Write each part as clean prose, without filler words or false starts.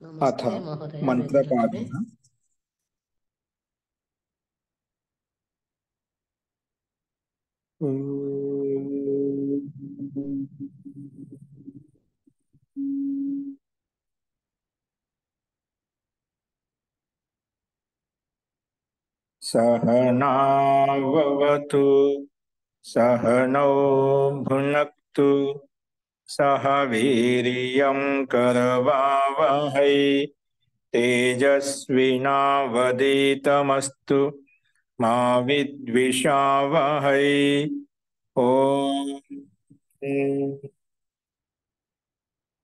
अथ नमस्ते महोदय, वेदलक्ष्मी। मंत्रपाठः। सहनाववतु सहनौ भुनक्तु सह वीर्यं करवावहै तेजस्विनावधीतमस्तु मा विद्विषावहै। ॐ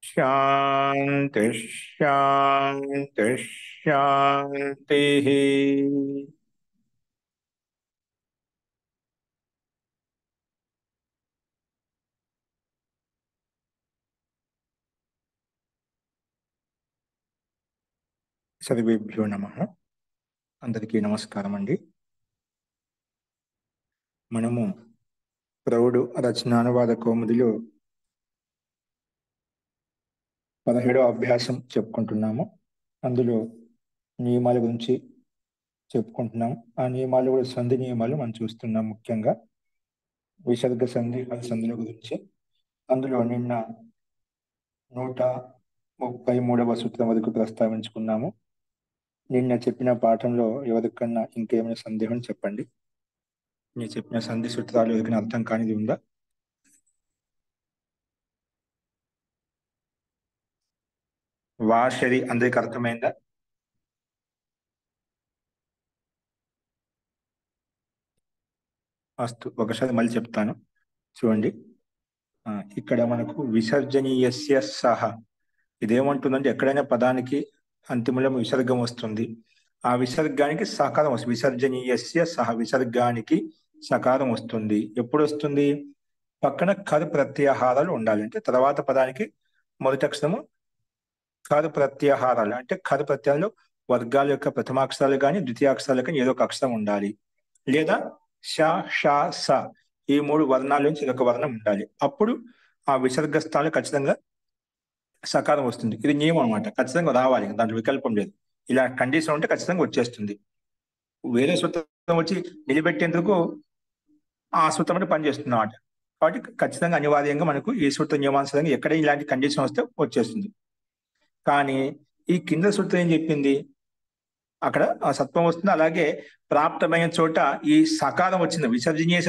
शांति शांति शांति। సర్వేభ్యో నమః. అందరికీ నమస్కారం అండి. మనము ప్రౌఢ రచనానువాద కౌముదిలో 17వ అభ్యాసం చెప్పుకుంటున్నాము. అందులో నియమాల గురించి చెప్పుకుంటున్నాము. ఆ నియమాలు కూడా సంధి నియమాలు మనం చూస్తున్నాం. ముఖ్యంగా విసర్గ సంధి, హల్ సంధుల గురించి. అందులో నిన్న 133వ సూత్రం వరకు ప్రస్తావించుకున్నాము. నిన్న చెప్పిన పాఠంలో ఎవరికన్నా ఇంకేమైనా సందేహం చెప్పండి. నేను చెప్పిన సంధి సూత్రాలు ఎవరికైనా అర్థం కానిది ఉందా? వాషరి అందరికి అర్థమైందా? అస్తు, ఒకసారి మళ్ళీ చెప్తాను చూడండి. ఇక్కడ మనకు విసర్జనీయస్య సహ ఇదేమంటుందంటే, ఎక్కడైనా పదానికి అంతిమంలో విసర్గం వస్తుంది, ఆ విసర్గానికి సకారం వస్తుంది. విసర్జనీయస్య సహ విసర్గానికి సకారం వస్తుంది. ఎప్పుడు వస్తుంది? పక్కన కర్ ప్రత్యాహారాలు ఉండాలి. అంటే తర్వాత పదానికి మొదటి అక్షరము కర్ ప్రత్యాహారాలు, అంటే కర్ ప్రత్యయాలు వర్గాల యొక్క ప్రథమాక్షరాలు కానీ ద్వితీయాక్షరాలు కానీ ఏదో ఒక అక్షరం ఉండాలి. లేదా ష, ష, స ఈ 3 వర్ణాల నుంచి ఒక వర్ణం ఉండాలి. అప్పుడు ఆ విసర్గ స్థానంలో ఖచ్చితంగా సకారం వస్తుంది. ఇది నియమం అనమాట. ఖచ్చితంగా రావాలి, దాంట్లో వికల్పం లేదు. ఇలా కండిషన్ ఉంటే ఖచ్చితంగా వచ్చేస్తుంది. వేరే సూత్రం వచ్చి నిలబెట్టేందుకు ఆ సూత్రం అంటే పనిచేస్తుంది అన్నమాట. కాబట్టి ఖచ్చితంగా అనివార్యంగా మనకు ఈ సూత్ర నియమానుసారంగా ఎక్కడ ఇలాంటి కండిషన్ వస్తే వచ్చేస్తుంది. కానీ ఈ కింద సూత్రం ఏం చెప్పింది? అక్కడ ఆ సత్వం వస్తుంది. అలాగే ప్రాప్తమైన చోట ఈ సకారం వచ్చింది, విసర్జనీయ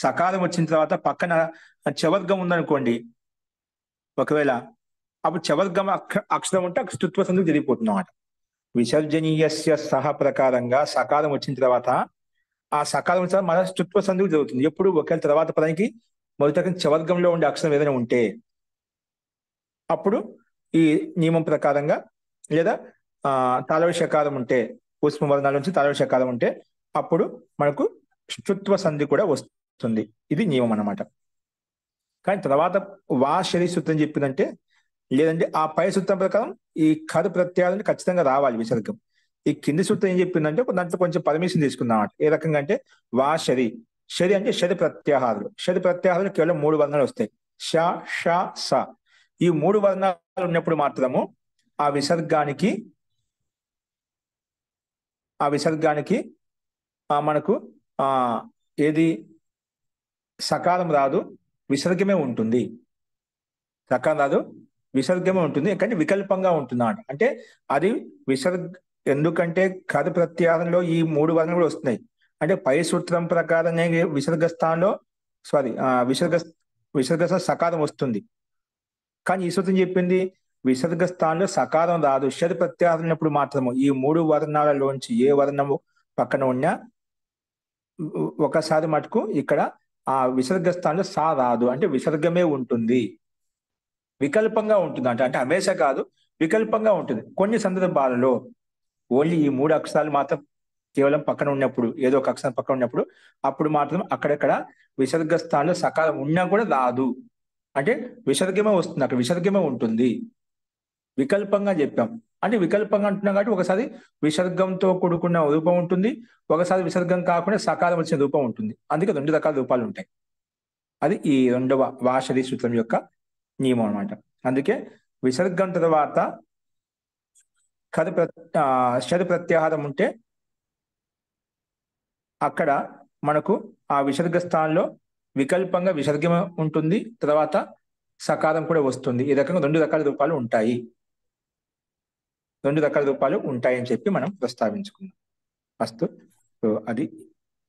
సకారం వచ్చిన తర్వాత పక్కన చవర్గం ఉందనుకోండి, ఒకవేళ అప్పుడు చవర్గం అక్షరం ఉంటే స్తుత్వ సంధికి జరిగిపోతుంది అన్నమాట. విసర్జనీయస్య సహ ప్రకారంగా సకారం వచ్చిన తర్వాత ఆ సకారం వచ్చిన మన స్తుత్వ సంధికి జరుగుతుంది. ఎప్పుడు ఒకవేళ తర్వాత పదానికి మొదట చవర్గంలో ఉండే అక్షరం ఏదైనా ఉంటే అప్పుడు ఈ నియమం ప్రకారంగా, లేదా తాళవ షకారం ఉంటే, పుష్పవర్ణాల నుంచి తాళవ షకారం ఉంటే అప్పుడు మనకు స్తుత్వ సంధి కూడా వస్తుంది. ఇది నియమం అన్నమాట. కానీ తర్వాత వాషరి సూత్రం చెప్పిందంటే, లేదంటే ఆ పై సూత్రం ప్రకారం ఈ కరు ప్రత్యయాలను ఖచ్చితంగా రావాలి విసర్గం. ఈ కింది సూత్రం ఏం చెప్పిందంటే దాంట్లో కొంచెం పర్మిషన్ తీసుకుందాం అన్నమాట. ఏ రకంగా అంటే వాషరి, షరి అంటే షరి ప్రత్యాహారాలు. షరి ప్రత్యాహారాలు కేవలం 3 వర్ణాలు వస్తాయి, ష, ష, స. ఈ 3 వర్ణాలు ఉన్నప్పుడు మాత్రము ఆ విసర్గానికి మనకు ఏది సకారం రాదు, విసర్గమే ఉంటుంది. సకారం రాదు, విసర్గమే ఉంటుంది. కానీ వికల్పంగా ఉంటుంది అన్నమాట. అంటే అది ఎందుకంటే కరు ప్రత్యాహారంలో ఈ 3 వర్ణాలు కూడా వస్తున్నాయి. అంటే పై సూత్రం ప్రకారం విసర్గ స్థానంలో విసర్గ సకారం వస్తుంది. కానీ ఈ సూత్రం చెప్పింది విసర్గ స్థానంలో సకారం రాదు, షడ్ ప్రత్యాహారం ఉన్నప్పుడు మాత్రము ఈ 3 వర్ణాలలోంచి ఏ వర్ణము పక్కన ఉన్నా ఒకసారి మటుకు ఇక్కడ ఆ విసర్గ స్థానంలో సా రాదు, అంటే విసర్గమే ఉంటుంది, వికల్పంగా ఉంటుంది. అంటే హమేషా కాదు, వికల్పంగా ఉంటుంది. కొన్ని సందర్భాలలో ఓన్లీ ఈ 3 అక్షరాలు మాత్రం కేవలం పక్కన ఉన్నప్పుడు, ఏదో ఒక అక్షరం పక్కన ఉన్నప్పుడు అప్పుడు మాత్రం అక్కడక్కడ విసర్గ స్థానంలో సకారం ఉన్నా కూడా రాదు, అంటే విసర్గమే వస్తుంది, అక్కడ విసర్గమే ఉంటుంది. వికల్పంగా చెప్పాం. అంటే వికల్పంగా అంటున్నాం కాబట్టి ఒకసారి విసర్గంతో కూడుకున్న రూపం ఉంటుంది, ఒకసారి విసర్గం కాకుండా సకారం వచ్చిన రూపం ఉంటుంది. అందుకే 2 రకాల రూపాలు ఉంటాయి. అది ఈ 2వ వాషరి సూత్రం యొక్క నియమం అన్నమాట. అందుకే విసర్గం తర్వాత షడ్ ప్రత్యాహారం ఉంటే అక్కడ మనకు ఆ విసర్గ స్థానంలో వికల్పంగా విసర్గం ఉంటుంది, తర్వాత సకారం కూడా వస్తుంది. ఈ రకంగా రెండు రకాల రూపాలు ఉంటాయి అని చెప్పి మనం ప్రస్తావించుకున్నాం. అస్తు. సో అది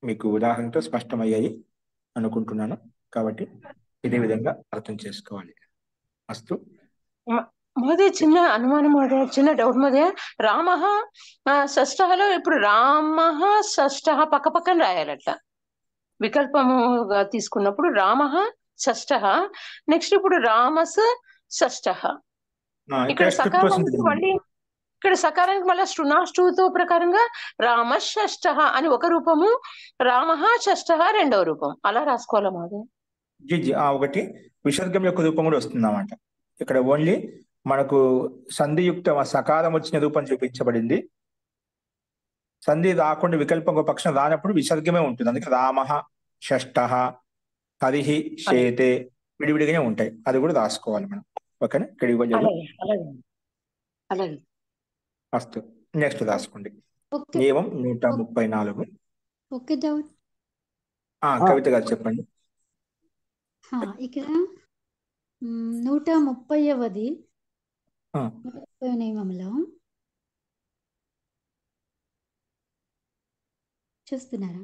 మీకు ఉదాహరణతో స్పష్టమయ్యాయి అనుకుంటున్నాను. కాబట్టి ఇదే విధంగా అర్థం చేసుకోవాలి. అస్తు. మహోదయ చిన్న అనుమానం, మహోదయ చిన్న డౌట్ మహోదయ. రామ షష్ఠలో ఇప్పుడు రామ షష్ఠ పక్క పక్కన రాయాలి, అట్లా వికల్పముగా తీసుకున్నప్పుడు రామ షష్ఠ, నెక్స్ట్ ఇప్పుడు రామస్ షష్ఠ. ఇక్కడ సకారానికి మళ్ళీ స్టునాష్టూతో ప్రకారంగా రామ షష్ఠ అని ఒక రూపము, రామ షష్ఠ రెండవ రూపం, అలా రాసుకోవాలా మాది? ఒకటి విసర్గం యొక్క రూపం కూడా వస్తుంది అన్నమాట. ఇక్కడ ఓన్లీ మనకు సంధియుక్త సకారం వచ్చిన రూపం చూపించబడింది. సంధి రాకుండా వికల్పం ఒక పక్షం రానప్పుడు విసర్గమే ఉంటుంది. అందుకే రామ షష్ఠ, హరిహి శేతే విడివిడిగానే ఉంటాయి. అది కూడా రాసుకోవాలి మనం. ఓకేనా? ఇక్కడ అస్తు. నెక్స్ట్ రాసుకోండి. నియమం 134. కవిత గారు చెప్పండి. ఇక్కడ 130వ నియమంలో చూస్తున్నారా?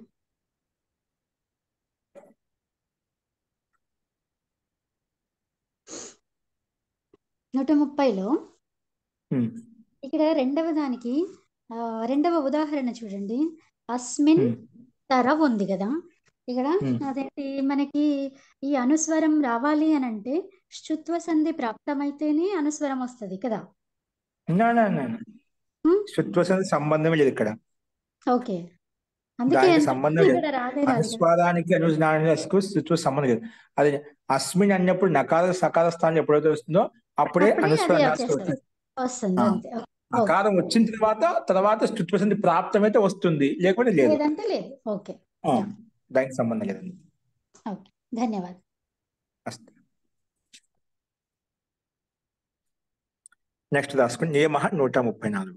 130లో ఇక్కడ రెండవ దానికి రెండవ ఉదాహరణ చూడండి. అస్మిన్ తర ఉంది కదా ఇక్కడ. అదేంటి, మనకి ఈ అనుస్వరం రావాలి అని అంటే శుత్వ సంధి ప్రాప్తమైతేనే అనుస్వరం వస్తుంది కదా. శుత్వ సంధి సంబంధమే లేదు ఇక్కడ. ఓకే, అందుకే సంబంధం లేదు. అనుస్వారానికి అనుస్నానికి శుత్వ సంబంధం లేదు. అది అస్మిన్ అన్నప్పుడు నకార సకార స్థానం ఎప్పుడైతే వస్తుందో అప్పుడే అనుస్వరం వస్తుంది. అకారం వచ్చిన తర్వాత శుత్వ సంధి ప్రాప్తమైతే వస్తుంది, లేకపోతే లేదు. ఓకే, దానికి సంబంధం లేదండి. ఓకే, ధన్యవాదాలు. నెక్స్ట్ రాసుకుని నియమ 134.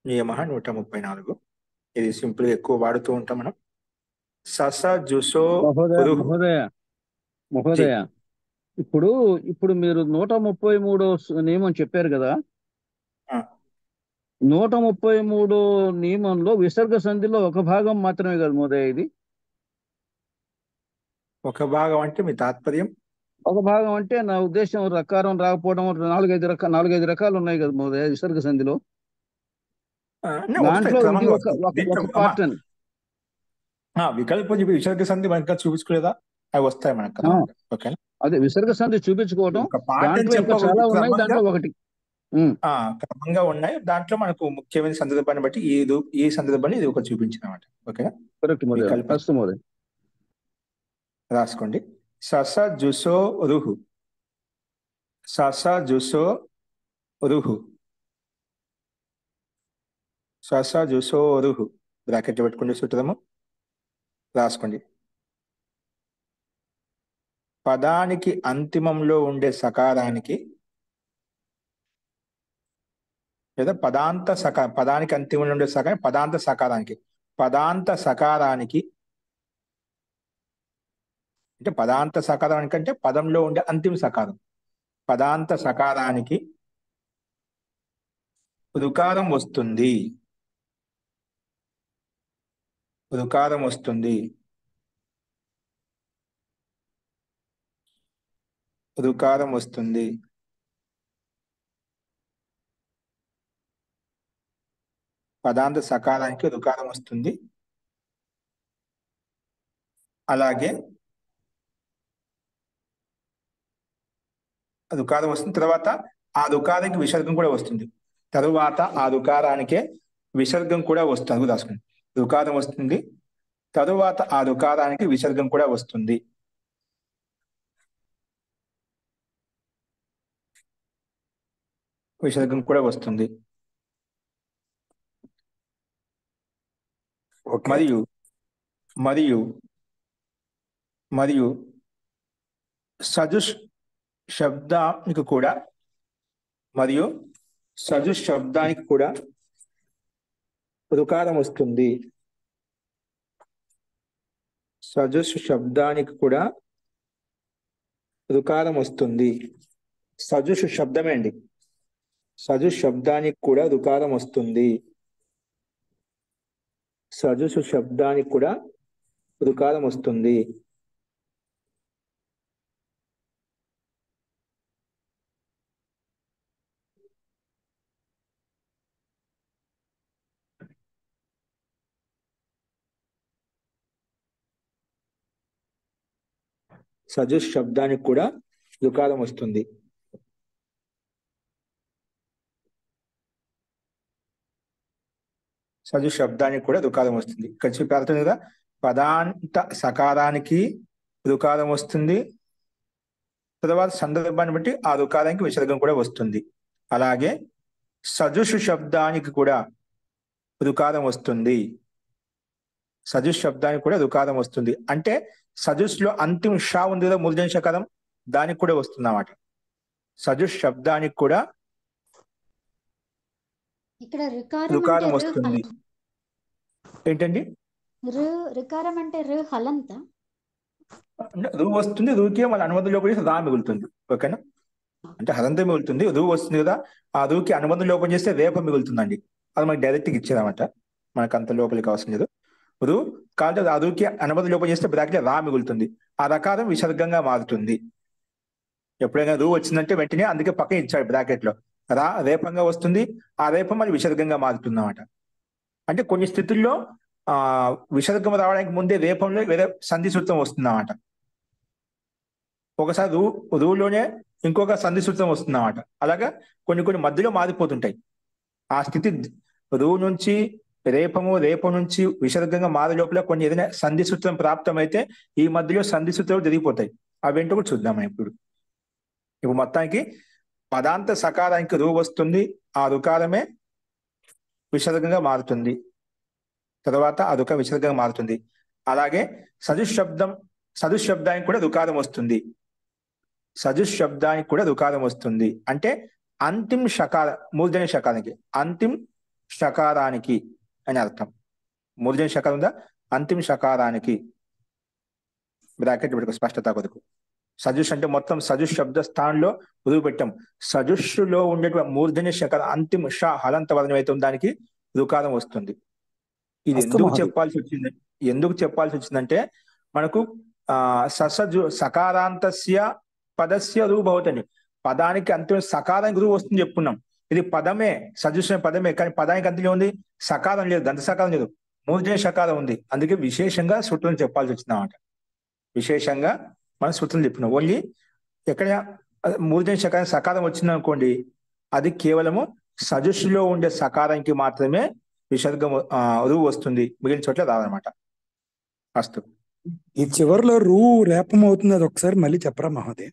నియమ 134 ఇది సింపుల్ ఎక్కువ వాడుతూ ఉంటాం మనం. సస జుసో. మహోదయ ఇప్పుడు మీరు 133 నియమం చెప్పారు కదా. 133 నియమంలో విసర్గ సంధిలో ఒక భాగం మాత్రమే కదా మహోదయ ఇది? ఒక భాగం అంటే మీ తాత్పర్యం? ఒక భాగం అంటే నా ఉద్దేశం రకారం రాకపోవడం, 4-5 రకాలు ఉన్నాయి కదా మహోదయ విసర్గ సంధిలో. దాంట్లో ఇది ఒక పార్ట్ అని. వికల్పం విసర్గ సంధి మనకి చూపించుకోలేదా? అవి వస్తాయి మనకు. ఓకేనా? అదే విసర్గ సంధి చూపించుకోవడం, దాంట్లో ఇంకా చాలా ఉన్నాయి, దాంట్లో ఒకటి క్రమంగా ఉన్నాయి. దాంట్లో మనకు ముఖ్యమైన సందర్భాన్ని బట్టి ఈ సందర్భాన్ని ఇది ఒకటి చూపించినమాట. ఓకేనా? కరెక్ట్. రాసుకోండి. సస జుసో రుహు. సస జుసో రుహు. సస జుసో రుహు బ్రాకెట్ పెట్టుకోండి. సూత్రము రాసుకోండి. పదానికి అంతిమంలో ఉండే సకారానికి లేదా పదానికి అంతిమంలో ఉండే సకారం పదాంత సకారానికి అంటే పదాంత సకారానికి అంటే పదంలో ఉండే అంతిమ సకారం. పదాంత సకారానికి రుకారం వస్తుంది. పదాంత సకారానికి రుకారం వస్తుంది. అలాగే రుకారం వస్తుంది. తర్వాత ఆ రుకారానికి విసర్గం కూడా వస్తుంది. తరువాత ఆ రుకారానికే విసర్గం కూడా వస్తుంది. రాసుకోండి. రుకారం వస్తుంది, తరువాత ఆ రుకారానికి విసర్గం కూడా వస్తుంది. మరియు సజుష్ శబ్దానికి కూడా మరియు సజు శబ్దానికి కూడా రుకారం వస్తుంది. సజస్సు శబ్దానికి కూడా రుకారం వస్తుంది. సజస్సు శబ్దమే అండి. సజు శబ్దానికి కూడా రుకారం వస్తుంది. సజస్సు శబ్దానికి కూడా రుకారం వస్తుంది. సజస్ శబ్దానికి కూడా రుకారం వస్తుంది. సజు శబ్దానికి కూడా రుకారం వస్తుంది. ఇక్కడ చెప్పారు కదా, పదాంత సకారానికి రుకారం వస్తుంది. తర్వాత సందర్భాన్ని బట్టి ఆ రుకారానికి విసర్గం కూడా వస్తుంది. అలాగే సజుషు శబ్దానికి కూడా రుకారం వస్తుంది. సజుష్ శబ్దానికి కూడా రుకారం వస్తుంది. అంటే సజుస్లో అంతిమ షా ఉంది కదా, మూర్ధన్య షకారం, దానికి కూడా వస్తుంది అన్నమాట. సజుష్ శబ్దానికి కూడా ఇక్కడ రుకారం వస్తుంది. ఏంటండి? రుకారం అంటే హలంత రు వస్తుంది. రూకే మళ్ళీ అనుబంధం లోపం రా మిగులుతుంది. ఓకేనా? అంటే హలంతం మిగులుతుంది, రు వస్తుంది కదా, ఆ రూకి అనుబంధం లోపం చేస్తే రేప మిగులుతుందండి. అది మనకి డైరెక్ట్గా ఇచ్చేదన్నమాట, మనకు అంత లోపలికి అవసరం లేదు. రు కాబట్టి ఆ రూకి అనుబంధం లోపం చేస్తే బ్రాకెట్ రా మిగులుతుంది. ఆ రకారం విసర్గంగా మారుతుంది. ఎప్పుడైనా రు వచ్చిందంటే వెంటనే అందుకే పక్కన ఇచ్చాడు బ్రాకెట్ లో, రా రేపంగా వస్తుంది. ఆ రేపం మళ్ళీ విసర్గంగా మారుతుంది అన్నమాట. అంటే కొన్ని స్థితుల్లో విసర్గం రావడానికి ముందే రేపంలో వేరే సంధి సూత్రం వస్తుంది అన్నమాట. ఒకసారి రూలోనే ఇంకొక సంధి సూత్రం వస్తుంది అన్నమాట. అలాగా కొన్ని మధ్యలో మారిపోతుంటాయి. ఆ స్థితి రూ నుంచి రేపం నుంచి విసర్గంగా మారే లోపల కొన్ని ఏదైనా సంధి సూత్రం ప్రాప్తమైతే ఈ మధ్యలో సంధి సూత్రాలు జరిగిపోతాయి. అవేంటో కూడా చూద్దాం ఇప్పుడు. మొత్తానికి పదాంత సకారానికి రూ వస్తుంది, ఆ రుకారమే విసర్గంగా మారుతుంది. తర్వాత ఆ రుక విసర్గంగా మారుతుంది. అలాగే సజుష్ శబ్దానికి కూడా రుకారం వస్తుంది. సజుష్ శబ్దానికి కూడా రుకారం వస్తుంది. అంటే అంతిమ షకార, మూర్ధన్య షకారానికి, అంతిమ షకారానికి అని అర్థం. మూర్ధన్య షకారం ఉందా, అంతిమ షకారానికి బ్రాకెట్ పెట్టుకో స్పష్టత కొరకు. సజుష్ అంటే మొత్తం సజుష్ శబ్ద స్థానంలో రువు పెట్టాం. సజుష్లో ఉండేటువంటి మూర్ధన్య షకారం అంతిమ ష హలంత వర్ణం అయితే దానికి రుకారం వస్తుంది. ఇది ఎందుకు చెప్పాల్సి వచ్చిందంటే మనకు సకారాంతస్య పదస్య రూ భవతని, పదానికి అంతిమ సకారానికి రూ వస్తుంది చెప్పుకున్నాం. ఇది పదమే, సజుష పదమే, కానీ పదానికి అంతిలో ఉంది సకారం లేదు, దంత సకారం లేదు, మూర్ధన్య షకారం ఉంది. అందుకే విశేషంగా సూత్రం చెప్పాల్సి వచ్చింది అన్నమాట. విశేషంగా మనం సూత్రం చెప్పినాం. ఓన్లీ ఎక్కడ మూర్ధన్య షకారం సకారం వచ్చింది అనుకోండి, అది కేవలము సజుషులో ఉండే సకారానికి మాత్రమే విసర్గం రూ వస్తుంది, మిగిలిన చోట్ల రాదనమాట. అస్తు. ఈ చివరిలో రూ రేపం అవుతుంది, అది ఒకసారి మళ్ళీ చెప్పరా మహోదయ?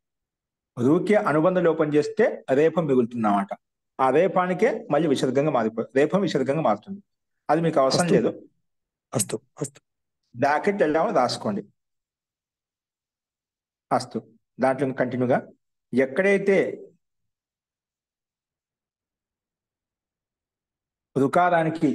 రూకే అనుబంధ లోపం చేస్తే రేపం మిగులుతుంది అన్నమాట. ఆ రేపానికే మళ్ళీ విసర్గంగా రేపం విసర్గంగా మారుతుంది. అది మీకు అవసరం లేదు. అస్తు అస్తు బ్రాకెట్ ఎలా రాసుకోండి. అస్తు. దాంట్లో కంటిన్యూగా ఎక్కడైతే రుకారానికి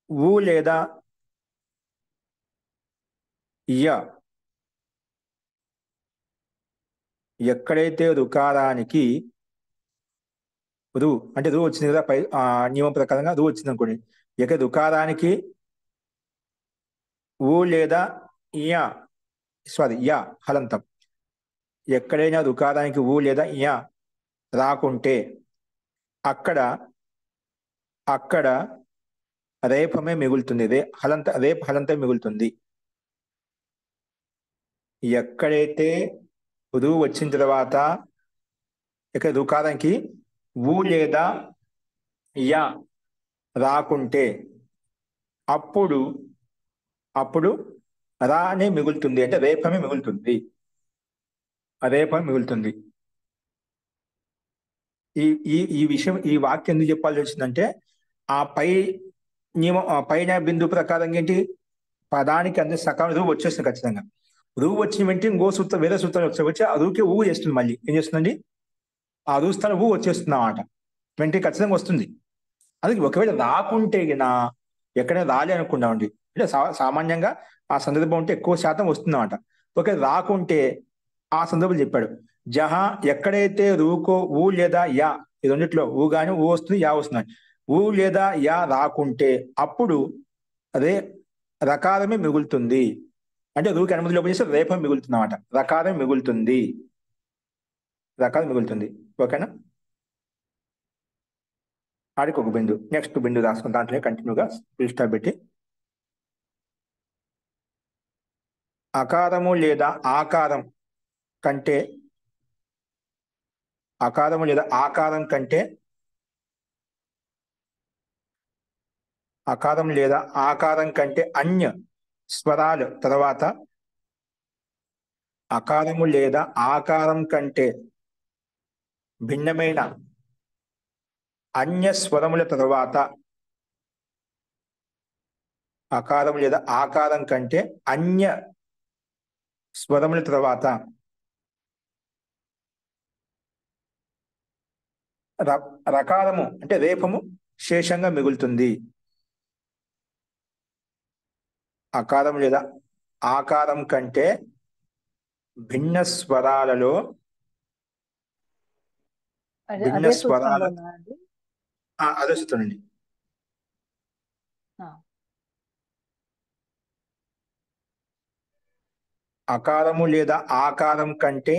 ఊ లేదా య, ఎక్కడైతే రుకారానికి రు అంటే రూ వచ్చింది కదా, పై నియమం ప్రకారంగా రూ వచ్చింది అనుకోండి. ఎక్కడ రుకారానికి ఊ లేదా యా హలంతం, ఎక్కడైనా రుకారానికి ఊ లేదా యా రాకుంటే అక్కడ రేపమే మిగులుతుంది. రేప్ హలంతం మిగులుతుంది. ఎక్కడైతే రు వచ్చిన తర్వాత ఇక్కడ రుకారానికి ఊ లేదా యా రాకుంటే అప్పుడు రానే మిగులుతుంది, అంటే రేపమే మిగులుతుంది. ఈ విషయం, ఈ వాక్యం ఎందుకు చెప్పాల్సి వచ్చిందంటే ఆ పైన బిందు ప్రకారం ఏంటి, పదానికి అంతే సకాలం రూ వచ్చేస్తుంది ఖచ్చితంగా. రూ వచ్చిన వెంటనే ఇంకో సూత్రం వేరే సూత్రం వచ్చి ఆ రూకే ఊ చేస్తుంది. మళ్ళీ ఏం చేస్తుందండి, ఆ రూ స్థానం ఊ వచ్చేస్తుంది అన్నమాట. వెంటనే ఖచ్చితంగా వస్తుంది. అది ఒకవేళ రాకుంటే ఎక్కడైనా రాలే అనుకున్నామండి, అంటే సామాన్యంగా ఆ సందర్భం ఉంటే ఎక్కువ శాతం వస్తుందన్నమాట. ఒకవేళ రాకుంటే ఆ సందర్భం చెప్పాడు. జహా ఎక్కడైతే రూకో ఊ లేదా యా, ఈ రెండిట్లో ఊ గాని ఊ వస్తుంది, యా వస్తుంది. ఊ లేదా యా రాకుంటే అప్పుడు అదే రకారమే మిగులుతుంది. అంటే రూకి అనుమతి లోపం చేస్తే రేపం మిగులుతుంది అన్నమాట. రకారం మిగులుతుంది, రకారం మిగులుతుంది. ఓకేనా? ఆడికి ఒక బిందు, నెక్స్ట్ బిందు రాసుకుని దాంట్లో కంటిన్యూగా ఫుల్ స్టాప్ పెట్టి అకారము లేదా ఆకారం కంటే అకారము లేదా ఆకారం కంటే అకారం లేదా ఆకారం కంటే అన్య స్వరాలు తర్వాత అకారము లేదా ఆకారం కంటే భిన్నమైన అన్య స్వరముల తరువాత అకారం లేదా ఆకారం కంటే అన్య స్వరముల తర్వాత రకారము అంటే రేపము శేషంగా మిగులుతుంది. అకారం లేదా ఆకారం కంటే భిన్న స్వరాలలో భిన్న స్వరాల అదే సూత్రండి. అకారము లేదా ఆకారం కంటే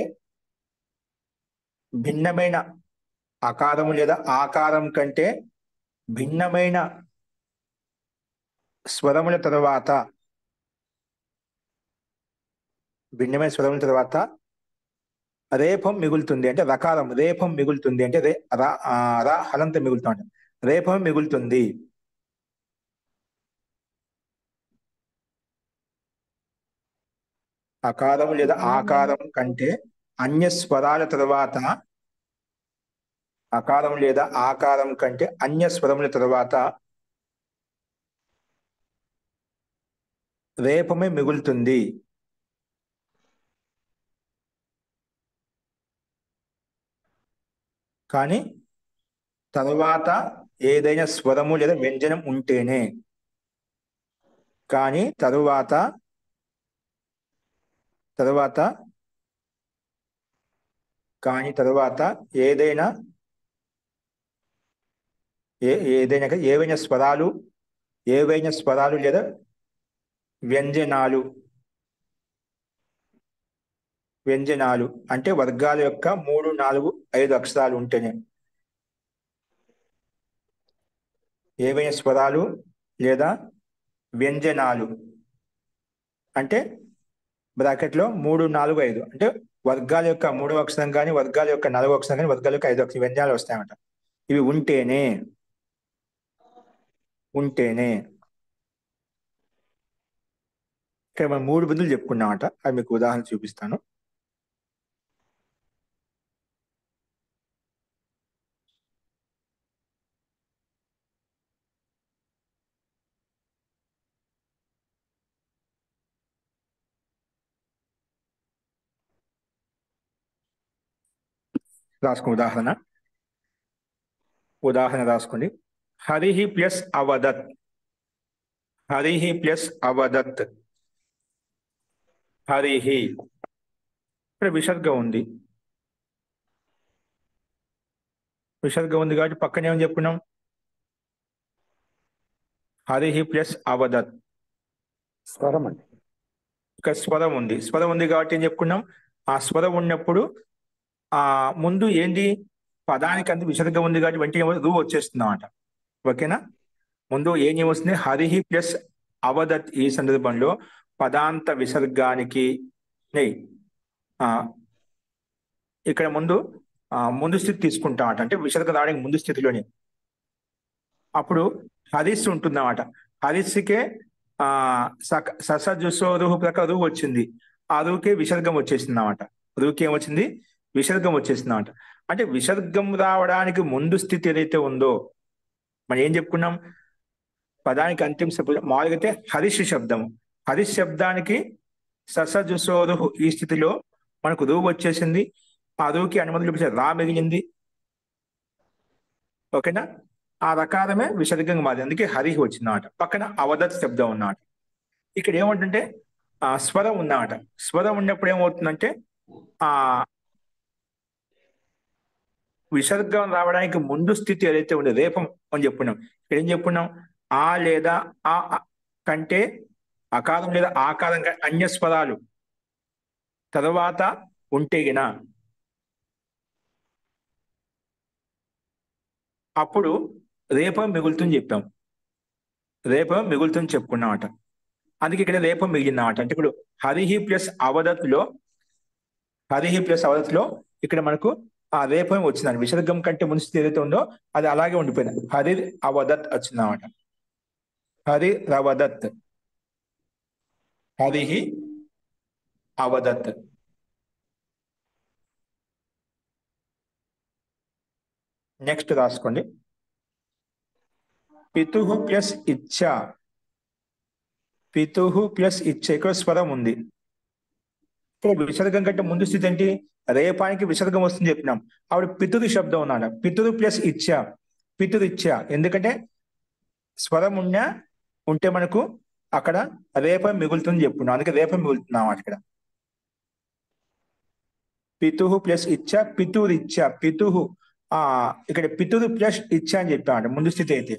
భిన్నమైన అకారము లేదా ఆకారం కంటే భిన్నమైన స్వరముల తర్వాత రేపం మిగులుతుంది. అంటే రకారం రేపం మిగులుతుంది. అంటే రా హలంత మిగులుతుంది, రేపం మిగులుతుంది. అకారం లేదా ఆకారం కంటే అన్య స్వరాల తర్వాత అకారం లేదా ఆకారం కంటే అన్య స్వరముల తర్వాత రేపమే మిగులుతుంది. కానీ తరువాత ఏదైనా స్వరము లేదా వ్యంజనం ఉంటేనే, కానీ తరువాత ఏదైనా ఏవైనా స్వరాలు లేదా వ్యంజనాలు అంటే వర్గాల యొక్క 3, 4, 5 అక్షరాలు ఉంటేనే, ఏవైనా స్వరాలు లేదా వ్యంజనాలు అంటే బ్రాకెట్లో 3, 4, 5 అంటే వర్గాల యొక్క 3వ అక్షరం కానీ వర్గాల యొక్క 4వ అక్షరం కానీ వర్గాల యొక్క 5 అక్షరం వ్యంజనాలు వస్తాయన్నమాట. ఇవి ఉంటేనే ఇక్కడ మనం 3 బిందులు చెప్పుకున్నామట. అది మీకు ఉదాహరణ చూపిస్తాను. రాసుకో ఉదాహరణ రాసుకోండి. హరిహి ప్లస్ అవదత్, హరిహి ప్లస్ అవదత్. హరిహి ఇక్కడ విసర్గం ఉంది, కాబట్టి పక్కనే ఏమని చెప్పుకున్నాం, హరిహి ప్లస్ అవదత్ స్వరం అండి. ఇక్కడ స్వరం ఉంది కాబట్టి ఏం చెప్పుకున్నాం, ఆ స్వరం ఉన్నప్పుడు ఆ ముందు ఏంటి పదానికి అంత విసర్గం ఉంది కాబట్టి వెంటనే రూ వచ్చేస్తుంది అన్నమాట. ఓకేనా? ముందు ఏం వస్తుంది, హరిహి ప్లస్ అవదత్. ఈ సందర్భంలో పదాంత విసర్గానికి ఇక్కడ ముందు స్థితి తీసుకుంటామట, అంటే విసర్గం రావడానికి ముందు స్థితిలోనే. అప్పుడు హరిస్ ఉంటుందన్నమాట. హరిస్కే ససజుసో రుహు ప్రకారం రూ వచ్చింది. ఆ రూకే విసర్గం వచ్చేసింది అన్నమాట. రూకి ఏమొచ్చింది, విసర్గం వచ్చేసింది అన్నమాట. అంటే విసర్గం రావడానికి ముందు స్థితి ఏదైతే ఉందో మనం ఏం చెప్పుకున్నాం, పదానికి అంతిమ మామూలుగా అయితే హరిష్ శబ్దము, హరి శబ్దానికి ససజుసోరు ఈ స్థితిలో మనకు రూ వచ్చేసింది. ఆ రూకి అనుమతి చూపించే రా మిగిలింది. ఓకేనా? ఆ రకారమే విసర్గంగా మారింది. అందుకే హరి వచ్చిందన్నమాట. పక్కన అవదత్ శబ్దం ఉన్నమాట. ఇక్కడ ఏమంటుంటే స్వరం ఉన్నమాట. స్వరం ఉన్నప్పుడు ఏమవుతుందంటే ఆ విసర్గం రావడానికి ముందు స్థితి ఏదైతే ఉందో రేపం అని చెప్పుకున్నాం. ఇక్కడ ఏం చెప్పుకున్నాం? ఆ లేదా ఆ కంటే అకారం లేదా ఆకారం అన్య స్వరాలు తర్వాత ఉంటే గిన అప్పుడు రేపం మిగులుతుంది చెప్పాం. రేపం మిగులుతుంది చెప్పుకున్నామట. అందుకే ఇక్కడ రేపం మిగిలిందన్నమాట. అంటే ఇప్పుడు హరిహి ప్లస్ అవదత్లో ఇక్కడ మనకు ఆ రేపం వచ్చిందండి. విసర్గం కంటే ముందు ఏదైతే ఉందో అది అలాగే ఉండిపోయింది. హరి అవదత్ వచ్చిందన్నమాట. హరి రవదత్, హరిహి అవదత్. నెక్స్ట్ రాసుకోండి. పితుహు ప్లస్ ఇచ్చ. పితుహు ప్లస్ ఇచ్చ. ఇక్కడ స్వరం ఉంది. ఇక్కడ విసర్గం కంటే ముందు స్థితి ఏంటి? రేపానికి విసర్గం వస్తుంది చెప్పినాం. ఆవిడ పితురు శబ్దం ఉన్నాడ. పితురు ప్లస్ ఇచ్చ, పితురు ఇచ్చ. ఎందుకంటే స్వరం ఉంటే మనకు అక్కడ రేపం మిగులుతుంది చెప్పుకున్నాం. అందుకే రేపం మిగులుతున్నాం ఇక్కడ. పితుహు ప్లస్ ఇచ్చ, పితురు ఇచ్చ. పితుహు ఇక్కడ పితురు ప్లస్ ఇచ్చ అని చెప్పామంట ముందు స్థితి అయితే.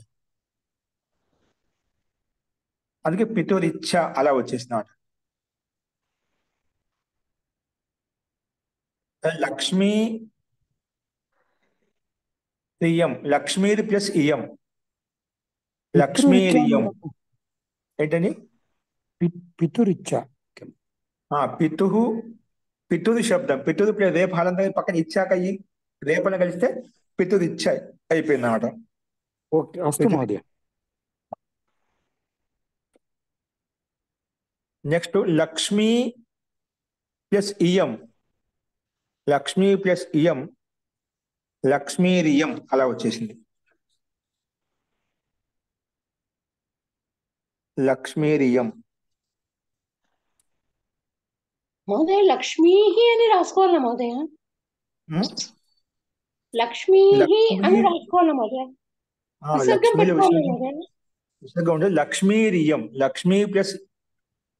అందుకే పితురు ఇచ్చ అలా వచ్చేసినామాట. లక్ష్మీ రియం. లక్ష్మీది ప్లస్ ఇయం. లక్ష్మీరియం ఏంటని? పితురిచ్చ. పితుహు పితురు శబ్దం. పితురు ప్లస్ రేపు హాలంతా పక్కన ఇచ్చాక ఈ రేపన కలిస్తే పితురు ఇచ్చ అయిపోయింది అన్నమాట. ఓకే, అస్తు మహోదయ. నెక్స్ట్ లక్ష్మీ ప్లస్ ఇయం. లక్ష్మీ ప్లస్ ఇయం లక్ష్మీరియం అలా వచ్చేసింది. లక్ష్మీరియం. మహోదయ లక్ష్మీ అని రాసుకోవాలా మహోదయ? లక్ష్మీ అని రాసుకోవాలా మహోదయ? విసర్గం పెట్టుకోవాలి మహోదయ. విసర్గం ఉంటే లక్ష్మీరియం. లక్ష్మీ ప్లస్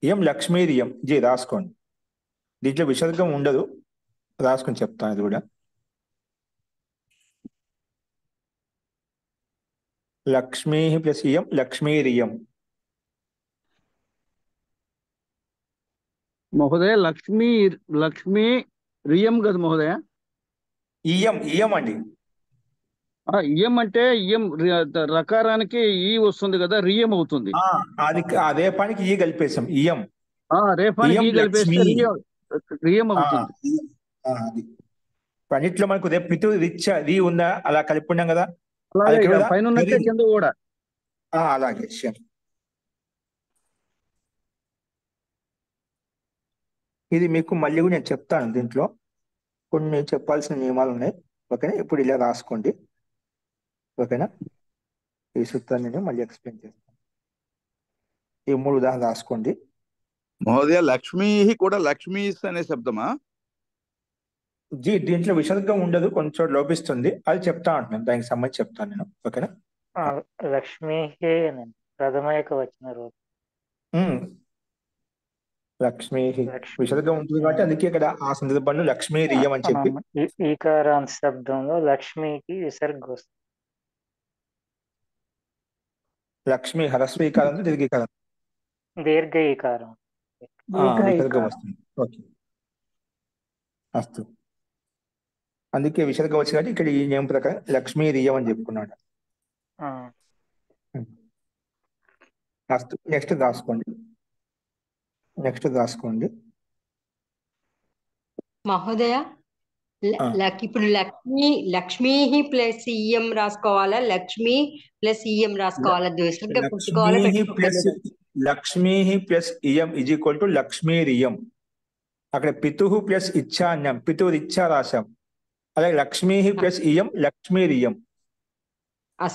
ఇయం లక్ష్మీరియం. జీ రాసుకోండి. దీంట్లో విసర్గం ఉండదు. రాసుకొని చెప్తాను ఇది కూడా. లక్ష్మీ ప్లస్ ఇయం లక్ష్మీరియం. మహోదయ లక్ష్మీ రియం కదా మహోదయ? ఇయం అండి. ఇయం అంటే ఇయం రకారానికి ఈ వస్తుంది కదా, రియం అవుతుంది. అది అదే పనికి ఈ కలిపేసాం. ఇయం రేపానికి ఈ కలిపేస్తే రియం అవుతుంది. అది పనిట్లో మనకు రేపు పితు రిచ్చ రీ ఉందా అలా కలుపుకున్నాం కదా. పైన కింద కూడా అలాగే. ఇది మీకు మళ్ళీ కూడా నేను చెప్తాను. దీంట్లో కొన్ని చెప్పాల్సిన నియమాలు ఉన్నాయి. ఓకేనా? ఇప్పుడు ఇలా రాసుకోండి. ఓకేనా? ఈ సూత్రాన్ని నేను మళ్ళీ ఎక్స్ప్లెయిన్ చేస్తాను. ఈ 3 ఉదాహరణ రాసుకోండి. మహోదయ లక్ష్మీ కూడా లక్ష్మీ అనే శబ్దమా? జీ దీంట్లో విసర్గం ఉండదు, కొంచెం లోపిస్తుంది. అది చెప్తా అంటున్నాను. దానికి సంబంధించి చెప్తాను నేను. ఓకేనా? లక్ష్మీ ప్రథమ ఏకవచన రూపం. లక్ష్మీ విసర్గం ఉంటుంది కాబట్టి అందుకే ఇక్కడ ఆ సందర్భంలో లక్ష్మీ రియం అని చెప్పి ఈకారాంత శబ్దంలో లక్ష్మికి విసర్గ వస్తుంది. లక్ష్మి హ్రస్వ ఈకారం దీర్ఘీకారం దీర్ఘ ఈకారం విసర్గం వస్తుంది. ఓకే అస్తు. అందుకే విసర్గం వచ్చి కాబట్టి ఇక్కడ ఈ నియమం ప్రకారం లక్ష్మీ రియం అని చెప్పుకున్నాడు. అస్తు. నెక్స్ట్ రాసుకోండి. మహోదయ ఇప్పుడు లక్ష్మీ ప్లస్ ఇయం రాసుకోవాలా? లక్ష్మీ ప్లస్ ఇయం రాసుకోవాలా? లక్ష్మీ ప్లస్ ఇయం ఈజ్ ఈక్వల్ టు లక్ష్మీరియం. అక్కడ పితుహు ప్లస్ ఇచ్చా అన్నాం. పితురు ఇచ్చా రాశాం. అలాగే లక్ష్మీ ప్లస్ ఇయం లక్ష్మీరియం.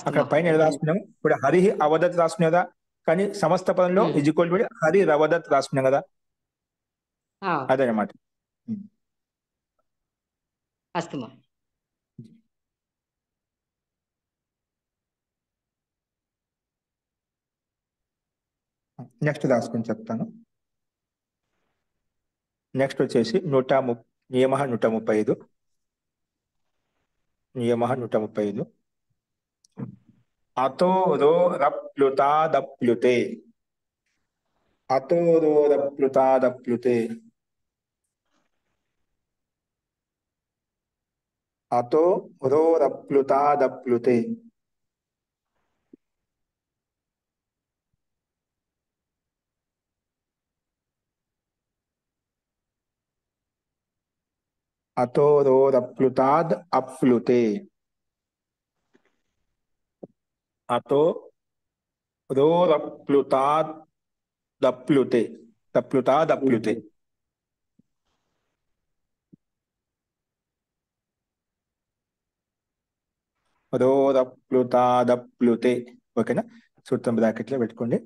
అక్కడ పైన ఎలా రాసుకున్నాం? ఇప్పుడు హరి అవదత్ రాసుకునేదా? కానీ సమస్త పదంలో ఇజ్ ఈక్వల్ టు హరి రవదత్ రాసుకున్నాం కదా, అదనమాట. అస్తు మహోదయ. నెక్స్ట్ రాసుకొని చెప్తాను. నెక్స్ట్ వచ్చేసి నియమ 135. నియమ 135. అతో రో రప్లుతాదప్లుతే. అతో రో రప్లుతాదప్లుతే. అతో రో రప్లుతాదప్లుతే. అతో రో రప్లుతాద్ అప్లుతే. అతో రో రప్లుతాద్ దప్లుతే. దప్లుతాదప్లుతే. రో రప్లుతాదప్లుతే. ఓకేనా? సూత్రం బ్రాకెట్లో పెట్టుకోండి.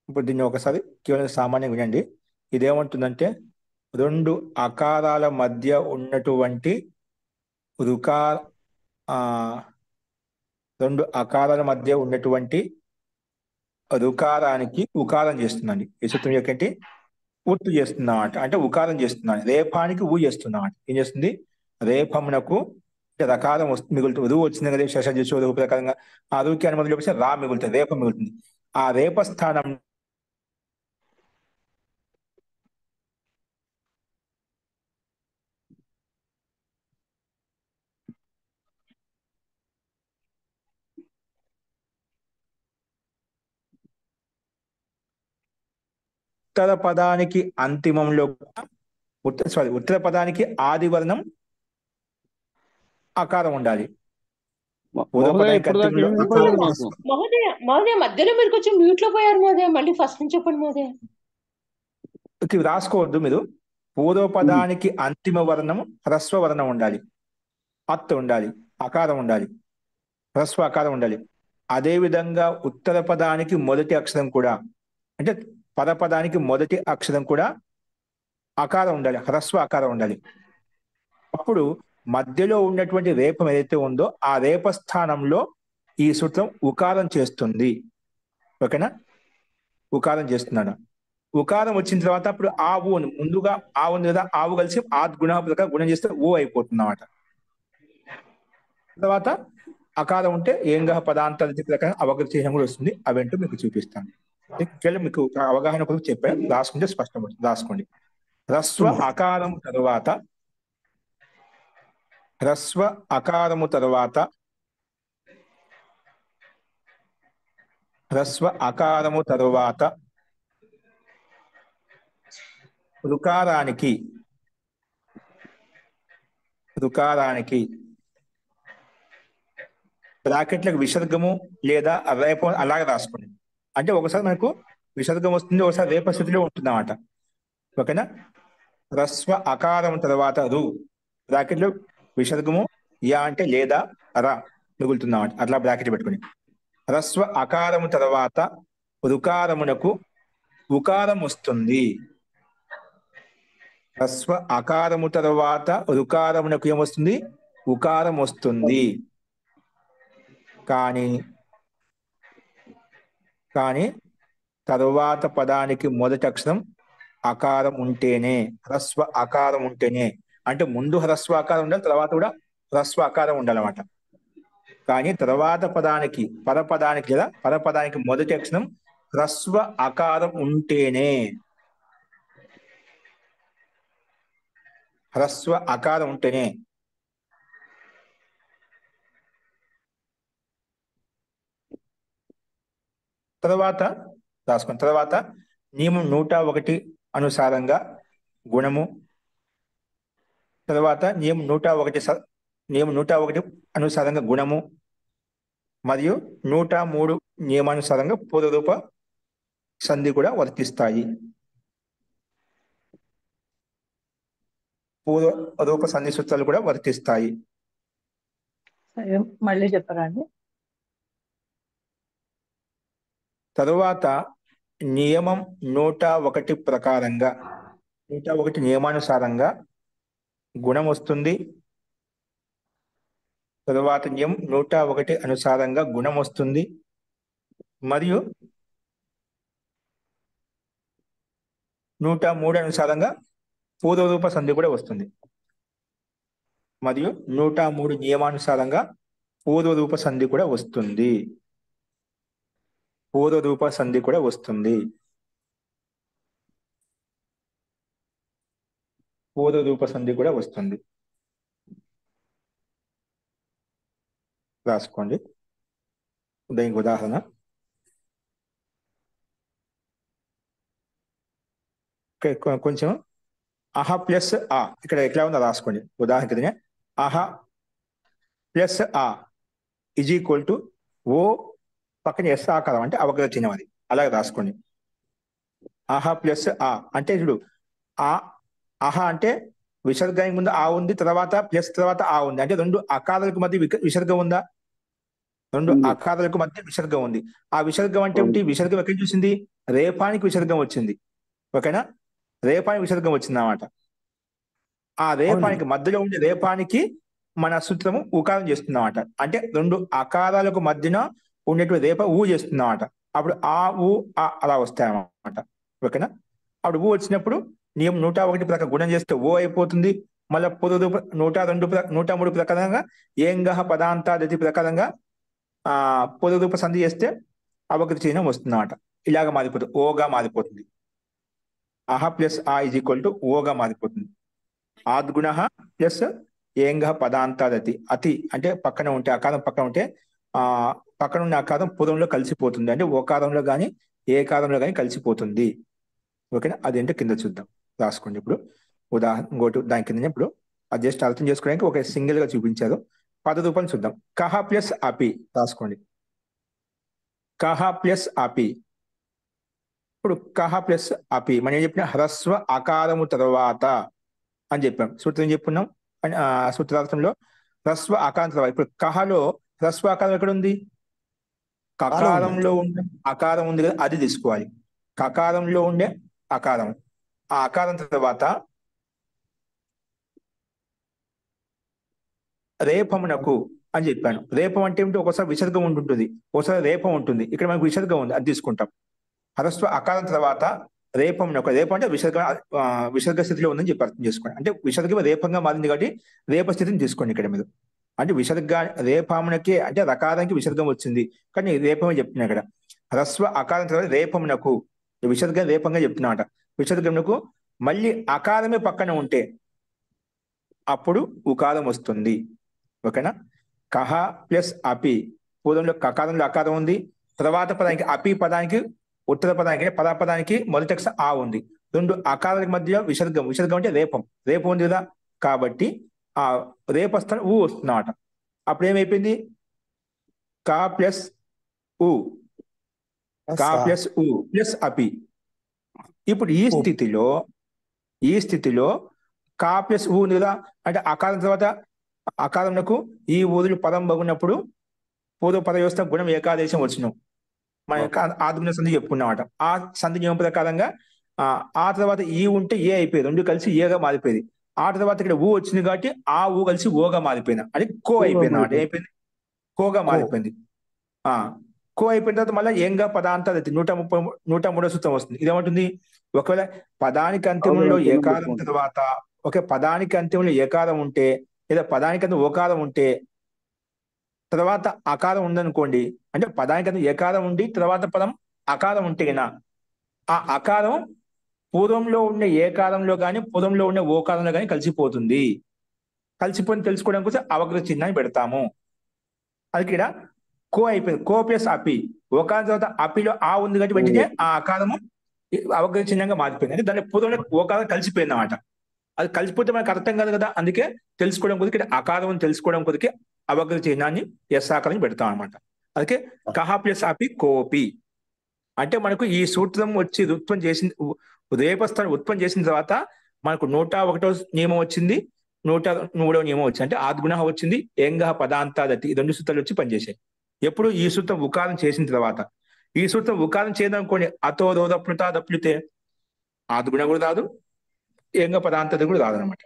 ఇప్పుడు దీన్ని ఒకసారి కేవలం సామాన్యంగా వినండి. ఇదేమంటుందంటే రెండు అకారాల మధ్య ఉన్నటువంటి రెండు అకారాల మధ్య ఉన్నటువంటి రుకారానికి ఉకారం చేస్తుందండి. ఈ సూత్రం ఏంటంటే ఉత్తు చేస్తున్నామంట, అంటే ఉకారం చేస్తున్నాను. రేపానికి ఊ చేస్తున్నామంట. ఏం చేస్తుంది? రేపమునకు రకారం వస్తుంది, మిగులుతుంది. రు వచ్చింది కదా శశ చేసే రూప రకంగా. ఆ రూకి అనుమతి చూపిస్తే రా మిగులుతుంది, రేప మిగులుతుంది. ఆ రేప స్థానం ఉత్తర పదానికి అంతిమంలో ఉత్తర పదానికి ఆది వర్ణం అకారం ఉండాలి. మహోదయ మధ్యలో మీరు కొంచెం మ్యూట్ లో పోయారు మహోదయ. మళ్ళీ ఫస్ట్ నుంచి చెప్పండి మహోదయ. రాసుకోవద్దు మీరు. పూర్వ పదానికి అంతిమ వర్ణం హ్రస్వ వర్ణం ఉండాలి, అత్ ఉండాలి, అకారం ఉండాలి, హ్రస్వ అకారం ఉండాలి. అదే విధంగా ఉత్తర పదానికి మొదటి అక్షరం కూడా, అంటే పదపదానికి మొదటి అక్షరం కూడా అకారం ఉండాలి, హ్రస్వ అకారం ఉండాలి. అప్పుడు మధ్యలో ఉన్నటువంటి రేపం ఏదైతే ఉందో ఆ రేప స్థానంలో ఈ సూత్రం ఉకారం చేస్తుంది. ఓకేనా? ఉకారం చేస్తున్నాడు. ఉకారం వచ్చిన తర్వాత అప్పుడు ఆ ఊ ముందుగా ఆ ఉంది కదా, ఆవు కలిసి ఆద్ గుణాపక గుణం చేస్తే ఊ అయిపోతుంది అన్నమాట. తర్వాత అకారం ఉంటే ఏంగ పదాంతర ప్రకారం అవగతి చేయడం కూడా వస్తుంది. అవేంటో మీకు చూపిస్తాను. మీకు అవగాహన కొరకు చెప్పాను, రాసుకుంటే స్పష్టమవుతుంది. రాసుకోండి. హ్రస్వ అకారం తరువాత హ్రస్వ అకారము తరువాత హ్రస్వ అకారము తరువాత రుకారానికి బ్రాకెట్లకు విసర్గము లేదా రేప అలాగే రాసుకోండి. అంటే ఒకసారి మనకు విసర్గం వస్తుంది, ఒకసారి రేప స్థితిలో ఉంటుంది అన్నమాట. ఓకేనా? హ్రస్వ అకారం తర్వాత రు బ్రాకెట్లో విసర్గము యా అంటే లేదా రా మిగులుతుంది అన్నమాట. అట్లా బ్రాకెట్ పెట్టుకుని హ్రస్వ అకారము తర్వాత రుకారమునకు ఉకారం వస్తుంది. హ్రస్వ అకారము తర్వాత రుకారమునకు ఏమొస్తుంది? ఉకారం వస్తుంది. కానీ తరువాత పదానికి మొదటి అక్షరం అకారం ఉంటేనే, హ్రస్వ అకారం ఉంటేనే, అంటే ముందు హ్రస్వ అకారం ఉండాలి, తర్వాత కూడా హ్రస్వ అకారం ఉండాలన్నమాట. కానీ తర్వాత పదానికి పరపదానికి లేదా పరపదానికి మొదటి అక్షరం హ్రస్వ అకారం ఉంటేనే, హ్రస్వ అకారం ఉంటేనే. తర్వాత రాసుకున్న తర్వాత నియమం 101 అనుసారంగా గుణము, తర్వాత నియమం 101 అనుసారంగా గుణము మరియు 103 నియమానుసారంగా పూర్వరూప సంధి కూడా వర్తిస్తాయి. పూర్వరూప సంధి సూత్రాలు కూడా వర్తిస్తాయి. మళ్ళీ చెప్పరా అండి? తరువాత నియమం 101 ప్రకారంగా 101 నియమానుసారంగా గుణం వస్తుంది. తరువాత నియమం 101 అనుసారంగా గుణం వస్తుంది. మరియు 103 అనుసారంగా పూర్వరూప సంధి కూడా వస్తుంది. మరియు 103 నియమానుసారంగా పూర్వరూప సంధి కూడా వస్తుంది. పూర్వరూప సంధి కూడా వస్తుంది. పూర్వరూప సంధి కూడా వస్తుంది. రాసుకోండి. దీనికి ఉదాహరణ కొంచెం అహ ప్లస్ ఆ ఇక్కడ ఎట్లా ఉందో రాసుకోండి. ఉదాహరణకి అహ ప్లస్ ఆ ఇజ్ ఈక్వల్ టు ఓ పక్కన ఎస్ ఆకారం అంటే అవకల చిహ్నం అది. అలాగే రాసుకోండి. అహ ప్లస్ ఆ అంటే చూడు, ఆ అహ అంటే విసర్గానికి ముందు ఆ ఉంది, తర్వాత ప్లస్ తర్వాత ఆ ఉంది. అంటే రెండు అకారాలకు మధ్య విసర్గం ఉందా? రెండు అకారాలకు మధ్య విసర్గం ఉంది. ఆ విసర్గం అంటే ఏమిటి? విసర్గం ఎక్కడ చూసింది? రేపానికి విసర్గం వచ్చింది. ఓకేనా? రేపానికి విసర్గం వచ్చింది అన్నమాట. ఆ రేపానికి మధ్యలో ఉండే రేపానికి మన సూత్రము ఉకారం చేస్తుందన్నమాట. అంటే రెండు అకారాలకు మధ్యన ఉండేటువంటి రేప ఊ చేస్తుందన్నమాట. అప్పుడు ఆ ఊ ఆ అలా వస్తాయన్నమాట. ఓకేనా? అప్పుడు ఊ వచ్చినప్పుడు నియమం 101 ప్రకారం గుణం చేస్తే ఓ అయిపోతుంది. మళ్ళీ పూర్వరూప 102 103 ప్రకారంగా ఏంగహ పదాంతాదతి ప్రకారంగా పూర్వరూప సంధి చేస్తే అవకృతి చిహ్నం వస్తుందన్నమాట. ఇలాగ మారిపోతుంది, ఓగా మారిపోతుంది. అహ ప్లస్ ఆ ఇజ్ ఈక్వల్ టు ఓగా మారిపోతుంది. ఆద్గుణ ప్లస్ ఏంగ పదాంతాదతి. అతి అంటే పక్కన ఉంటే, అకారం పక్కన ఉంటే పక్కన ఉన్న అకారం పూర్వంలో కలిసిపోతుంది. అంటే ఓ కారంలో కానీ ఏ కారంలో కానీ కలిసిపోతుంది. ఓకేనా? అదేంటో కింద చూద్దాం. రాసుకోండి. ఇప్పుడు ఉదాహరణ ఇంకోటి దాని కింద ఇప్పుడు అది జస్ట్ అర్థం చేసుకోవడానికి ఒక సింగిల్ గా చూపించారు. పద రూపం చూద్దాం. కహ ప్లస్ అపి రాసుకోండి. కహ ప్లస్ అపి. ఇప్పుడు కహ ప్లస్ అపి మనం ఏం చెప్పిన హ్రస్వ అకారము తర్వాత అని చెప్పాం. సూత్రం చెప్పుకున్నాం. సూత్రార్థంలో హ్రస్వ ఆకారం తర్వాత. ఇప్పుడు కహలో హ్రస్వ ఆకారం ఎక్కడ ఉంది? కకారంలో ఉండే అకారం ఉంది కదా, అది తీసుకోవాలి. కకారంలో ఉండే అకారం. ఆ అకారం తర్వాత రేపమునకు అని చెప్పాను. రేపం అంటే ఏమిటి? ఒకసారి విసర్గం ఉంటుంటుంది, ఒకసారి రేపం ఉంటుంది. ఇక్కడ మనకు విసర్గం ఉంది, అది తీసుకుంటాం. హ్రస్వ అకారం తర్వాత రేపమునకు. రేపం అంటే విసర్గ స్థితిలో ఉందని చెప్పి అర్థం చేసుకోండి. అంటే విసర్గం రేపంగా మారింది కాబట్టి రేప స్థితిని తీసుకోండి ఇక్కడ మీరు. అంటే విసర్గ రేపమునకే అంటే రకారానికి విసర్గం వచ్చింది కానీ రేపమే చెప్తున్నా ఇక్కడ. హ్రస్వ అకారం తర్వాత రేపమునకు, విసర్గం రేపంగా చెప్తున్నమాట. విసర్గమునకు మళ్ళీ అకారమే పక్కన ఉంటే అప్పుడు ఉకారం వస్తుంది. ఓకేనా? కహ ప్లస్ అపి. పూర్వంలో కకారంలో అకారం ఉంది, తర్వాత పదానికి అపి పదానికి ఉత్తర పదానికి పదానికి మొదటి అక్షరం ఆ ఉంది. రెండు అకారానికి మధ్య విసర్గం. విసర్గం అంటే రేపం. రేపం ఉంది కదా, కాబట్టి ఆ రేపస్థానం ఊ వస్తుందన్నమాట. అప్పుడు ఏమైపోయింది? కా ప్లస్ ఊ, కా ప్లస్ ఊ ప్లస్ అపి. ఇప్పుడు ఈ స్థితిలో కా ప్లస్ ఊ ఉంది కదా, అంటే అకారం తర్వాత అకారంకు ఈ ఊదులు పదం బాగున్నప్పుడు పూర్వ పద వ్యవస్థ గుణం ఏకాదేశం వచ్చును. మన యొక్క ఆదిగుణ సంధి చెప్పుకున్నమాట. ఆ సంధి నియమం ప్రకారంగా ఆ తర్వాత ఈ ఉంటే ఏ అయిపోయింది, రెండు కలిసి ఏగా మారిపోయింది. ఆ తర్వాత ఇక్కడ ఊ వచ్చింది కాబట్టి ఆ ఊ కలిసి ఓగా మారిపోయింది. అంటే కో అయిపోయింది అన్నమాట. ఏమైపోయింది? కోగా మారిపోయింది. కో అయిపోయిన తర్వాత మళ్ళీ ఏంగా పదాంతాదతి 103వ సూత్రం వస్తుంది. ఇదేమంటుంది? ఒకవేళ పదానికి అంత్యంలో ఏకారం తర్వాత పదానికి అంత్యంలో ఏకారం ఉంటే లేదా పదానికి అంత ఓకారం ఉంటే తర్వాత అకారం ఉందనుకోండి, అంటే పదానికి అంత ఏకారం ఉండి తర్వాత పదం అకారం ఉంటే ఆ అకారం పూర్వంలో ఉండే ఏకారంలో కానీ పూర్వంలో ఉండే ఓకారంలో కానీ కలిసిపోతుంది. కలిసిపోయి తెలుసుకోవడం కోసం అవకృత చిహ్నాన్ని పెడతాము. అది ఇక్కడ కో అయిపోయింది. కో ప్లస్ అపి. ఓకారం తర్వాత అపిలో ఆ ఉంది కాబట్టి వెంటనే ఆ అకారము అవకృత చిహ్నంగా మారిపోయింది. అంటే దాని పూర్వంలో ఓకారం కలిసిపోయింది అన్నమాట. అది కలిసిపోతే మనకు అర్థం కాదు కదా, అందుకే తెలుసుకోవడం కొద్దికి ఇక్కడ అకారం తెలుసుకోవడం కొద్దికి అవకృత చిహ్నాన్ని ఎస్ ఆకారం పెడతాం అనమాట. అందుకే కహ ప్లస్ అపి కోపి. అంటే మనకు ఈ సూత్రం వచ్చి రేపస్థానం ఉత్పన్నం చేసిన తర్వాత మనకు 101వ నియమం వచ్చింది, 103వ నియమం వచ్చింది. అంటే ఆద్గుణ వచ్చింది, ఏంగ పదాంతాదతి. ఈ రెండు సూత్రాలు వచ్చి పనిచేసాయి. ఎప్పుడు ఈ సూత్రం ఉకారం చేసిన తర్వాత. ఈ సూత్రం ఉకారం చేయదనుకోండి, అతో రోదప్లుత దప్లుతే ఆద్గుణ కూడా రాదు, ఏంగ పదాంతది కూడా రాదనమాట.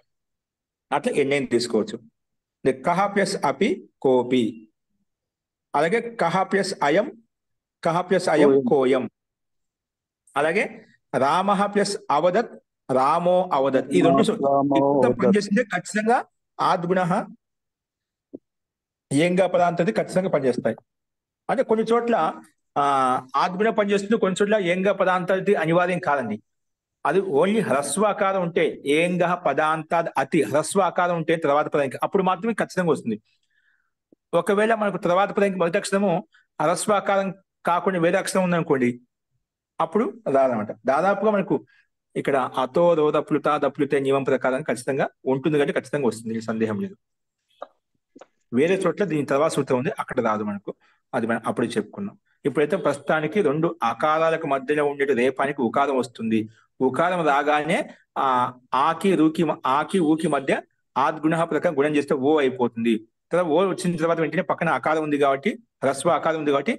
అట్లా ఎన్నైనా తీసుకోవచ్చు. కహ ప్లస్ అపి కోపి, అలాగే కహ ప్లస్ అయం, కహ ప్లస్ అయం కోయం, అలాగే రామ ప్లస్ అవదత్, రామో అవదత్. ఈ రెండు పనిచేసిందే ఖచ్చితంగా ఆద్గుణ ఏంగా పదాంతది ఖచ్చితంగా పనిచేస్తాయి. అంటే కొన్ని చోట్ల ఆద్గుణ పనిచేస్తుంది, కొన్ని చోట్ల ఏంగా పదాంతది అనివార్యం కాదండి. అది ఓన్లీ హ్రస్వాకారం ఉంటే, ఏంగ పదాంతాద్ అతి హ్రస్వాకారం ఉంటే తర్వాత పదానికి అప్పుడు మాత్రమే ఖచ్చితంగా వస్తుంది. ఒకవేళ మనకు తర్వాత పదానికి మొదటి అక్షరము హ్రస్వాకారం కాకుండా వేరే అక్షరం ఉందనుకోండి, అప్పుడు రాదనమాట. దాదాపుగా మనకు ఇక్కడ అతో రోదప్లుత దప్లుతే నియమం ప్రకారం ఖచ్చితంగా ఉంటుంది కాబట్టి ఖచ్చితంగా వస్తుంది, సందేహం లేదు. వేరే చోట్ల దీని తర్వాత సూత్రం ఉంది, అక్కడ రాదు మనకు, అది మనం అప్పుడు చెప్పుకున్నాం. ఇప్పుడైతే ప్రస్తుతానికి రెండు అకారాలకు మధ్యలో ఉండే రేపానికి ఉకారం వస్తుంది. ఉకారం రాగానే ఆకి ఊకి మధ్య ఆద్గుణ ప్రకారం గుణం చేస్తే ఓ అయిపోతుంది. తర్వాత ఓ వచ్చిన తర్వాత వెంటనే పక్కన అకారం ఉంది కాబట్టి, హ్రస్వ అకారం ఉంది కాబట్టి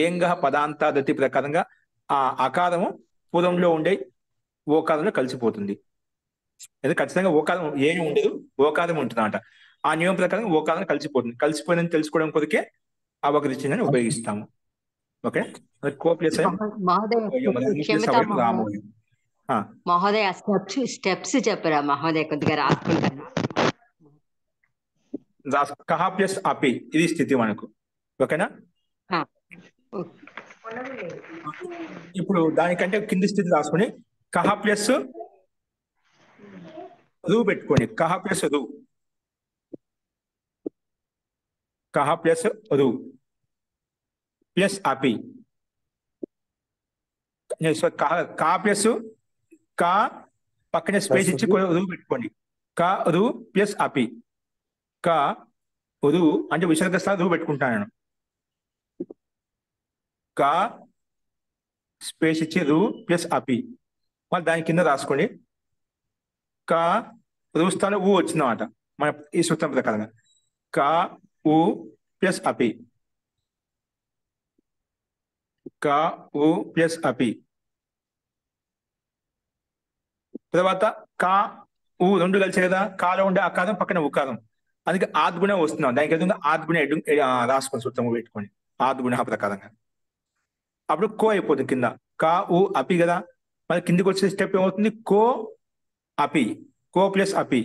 ఏంగ పదాంతాదతి ప్రకారంగా ఆ అకారము పూర్వంలో ఉండే ఓకారంలో కలిసిపోతుంది. అయితే ఖచ్చితంగా ఓకారం ఏమి ఉండదు, ఓకారం ఉంటుందన్నమాట. ఆ నియమం ప్రకారం ఓకారం కలిసిపోతుంది. కలిసిపోయిందని తెలుసుకోవడం కొరికే అవగరిచిందని ఉపయోగిస్తాము. ఓకే, కోప్లస్ రామోయం. మహోదయ స్టెప్స్ చెప్పరా మహోదయ, కొద్దిగా రాసుకుంటాను. కహ ప్లస్ అపి, ఇది స్థితి మనకు. ఓకేనా? ఇప్పుడు దానికంటే కింది స్థితి రాసుకొని కహ ప్లస్ రు పెట్టుకోండి. కహ ప్లస్ రు, కహ ప్లస్ రు ప్లస్ అపి. కా ప్లస్ కా పక్కనే స్పేస్ ఇచ్చి రు పెట్టుకోండి. కా రు ప్లస్ అపి. కా రు అంటే విసర్గ స్థానం రు పెట్టుకుంటాను. కా స్పేస్ ఇచ్చి రు ప్లస్ అపి, మళ్ళీ దాని కింద రాసుకోండి. కా రు స్థానం ఊ వచ్చిందన్నమాట మన ఈ సూత్రం ప్రకారంగా. కా ఊ ప్లస్ అపి, కా ఊ ప్లస్ అపి. తర్వాత కా ఊ రెండు కలిసి కదా, కాలో ఉండే అకారం పక్కన ఉకారం, అందుకే ఆద్గుణ వస్తున్నాం. దానికి ఎదురుగా ఆద్గుణ రాసుకొని సూత్రం పెట్టుకోండి ఆద్గుణ ప్రకారంగా. అప్పుడు కో అయిపోతుంది కింద. కా ఊ అపి కదా, మళ్ళీ కిందికి వచ్చే స్టెప్ ఏమవుతుంది? కో అపి, కో ప్లస్ అపి,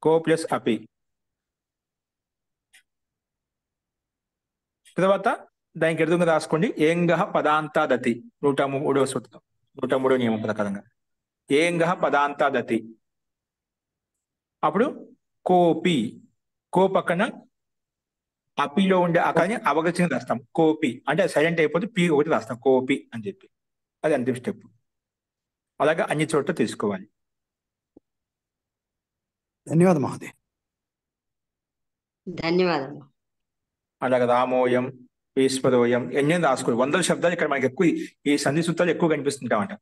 కో ప్లస్ అపి. తర్వాత దానికి ఎదురుగా రాసుకోండి ఏంగ పదాంతాదతి, 103వ సూత్రం, 103వ నియమం ప్రకారంగా ఏంగ పదాంతాదతి. అప్పుడు కోపి, కో పక్కన అపిలో ఉండే అకాన్ని అవగతిని రాస్తాం. కోపి అంటే సైలెంట్ అయిపోతే పి ఒకటి రాస్తాం, కోపి అని చెప్పి. అది అంతిమ స్టెప్. అలాగే అన్ని చోట్ల తీసుకోవాలి. ధన్యవాదం మహోదయ్. ధన్యవాదాలు. అలాగే రామోయం, ఈశ్వరోయం ఎన్ని రాసుకోవాలి. 100 శబ్దాలు ఇక్కడ మనకి ఎక్కువ, ఈ సంధి సూత్రాలు ఎక్కువ కనిపిస్తుంటామంట.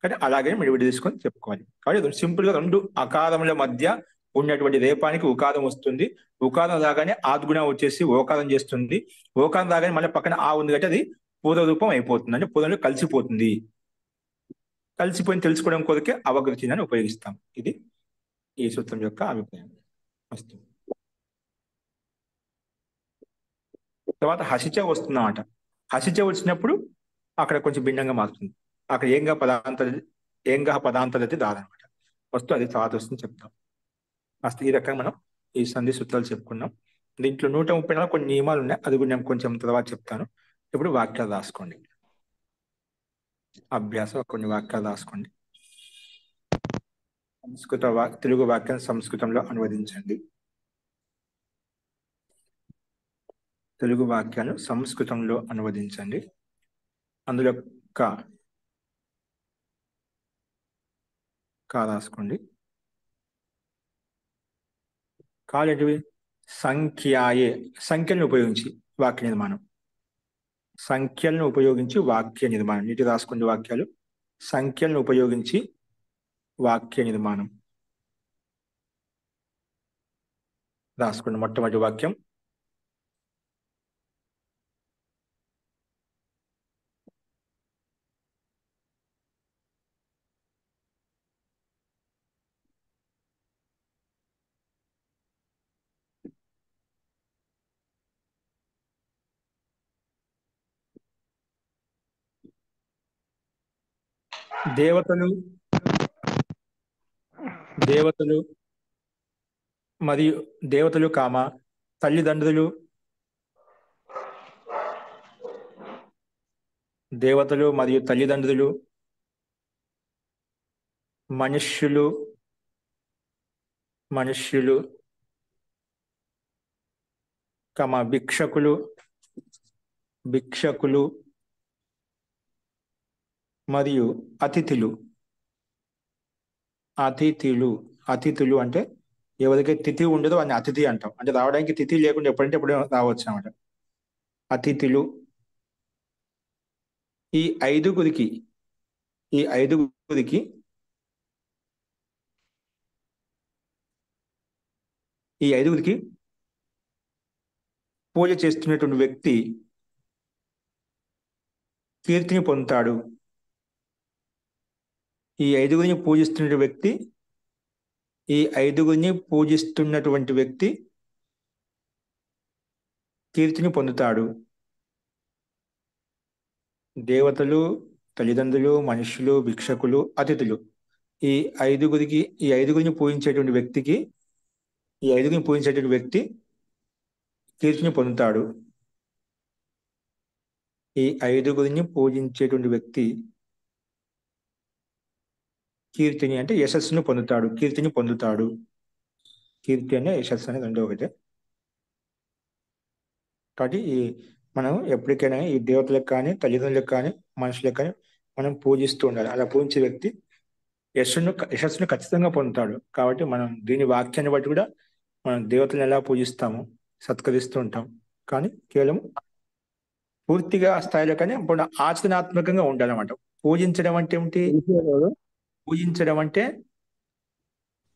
కానీ అలాగే విడి తీసుకొని చెప్పుకోవాలి. కాబట్టి సింపుల్ గా రెండు అకారముల మధ్య ఉన్నటువంటి రేపానికి ఉకారం వస్తుంది. ఉకారం రాగానే ఆద్గుణ వచ్చేసి ఓకారం చేస్తుంది. ఓకారం రాగానే మళ్ళీ పక్కన ఆ ఉంది కాబట్టి అది పూర్వరూపం అయిపోతుంది, అంటే పూర్వంలో కలిసిపోతుంది. కలిసిపోయి తెలుసుకోవడం కొరకే అవగృతిని ఉపయోగిస్తాం. ఇది ఈ సూత్రం యొక్క అభిప్రాయం. వస్తుంది. తర్వాత హసిచ వస్తుందన్నమాట. హసిచ వచ్చినప్పుడు అక్కడ కొంచెం భిన్నంగా మారుతుంది. అక్కడ ఏంగ పదాంతరతి రాదనమాట. వస్తూ అది తర్వాత వస్తుంది చెప్తాం. అసలు ఈ రకంగా మనం ఈ సంధి సూత్రాలు చెప్పుకున్నాం. దీంట్లో 134 కొన్ని నియమాలు ఉన్నాయి, అది కూడా నేను కొంచెం తర్వాత చెప్తాను. ఇప్పుడు వాక్యాలు రాసుకోండి. అభ్యాసం కొన్ని వాక్యాలు రాసుకోండి. తెలుగు వాక్యం సంస్కృతంలో అనువదించండి. తెలుగు వాక్యాలు సంస్కృతంలో అనువదించండి. అందులో కా రాసుకోండి. కాలేటివి సంఖ్యాయే, సంఖ్యలను ఉపయోగించి వాక్య నిర్మాణం. సంఖ్యలను ఉపయోగించి వాక్య నిర్మాణం. నీటి రాసుకోండి వాక్యాలు. సంఖ్యలను ఉపయోగించి వాక్య నిర్మాణం రాసుకోండి. మొట్టమొదటి వాక్యం దేవతలు దేవతలు మరియు దేవతలు కామ తల్లిదండ్రులు దేవతలు మరియు తల్లిదండ్రులు మనుష్యులు కామ భిక్షకులు మరియు అతిథులు అంటే ఎవరికైతే తిథి ఉండదో అని అతిథి అంటాం. అంటే రావడానికి తిథి లేకుండా ఎప్పుడంటే ఎప్పుడు రావచ్చు అన్నమాట. అతిథులు ఈ ఐదుగురికి పూజ చేస్తున్నటువంటి వ్యక్తి కీర్తిని పొందుతాడు. ఈ ఐదుగురిని పూజిస్తున్నటువంటి వ్యక్తి కీర్తిని పొందుతాడు. దేవతలు, తల్లిదండ్రులు, మనుష్యులు, భిక్షకులు, అతిథులు ఈ ఐదుగురిని పూజించేటువంటి వ్యక్తి కీర్తిని పొందుతాడు. ఈ ఐదుగురిని పూజించేటువంటి వ్యక్తి కీర్తిని అంటే యశస్సును పొందుతాడు. కీర్తిని పొందుతాడు. కీర్తి అనే యశస్సు అనేది రెండో ఒకటే. కాబట్టి మనం ఎప్పటికైనా ఈ దేవతలకు కానీ తల్లిదండ్రులకు కానీ మనుషులకు కానీ మనం పూజిస్తూ ఉండాలి. అలా పూజించే వ్యక్తి యశస్సును ఖచ్చితంగా పొందుతాడు. కాబట్టి మనం దీని వాక్యాన్ని బట్టి కూడా మనం దేవతలను ఎలా పూజిస్తాము, సత్కరిస్తూ ఉంటాం. కానీ కేవలం పూర్తిగా ఆ స్థాయిలో కానీ ఇప్పుడు ఆచరణాత్మకంగా ఉండాలన్నమాట. పూజించడం అంటే ఏమిటి? పూజించడం అంటే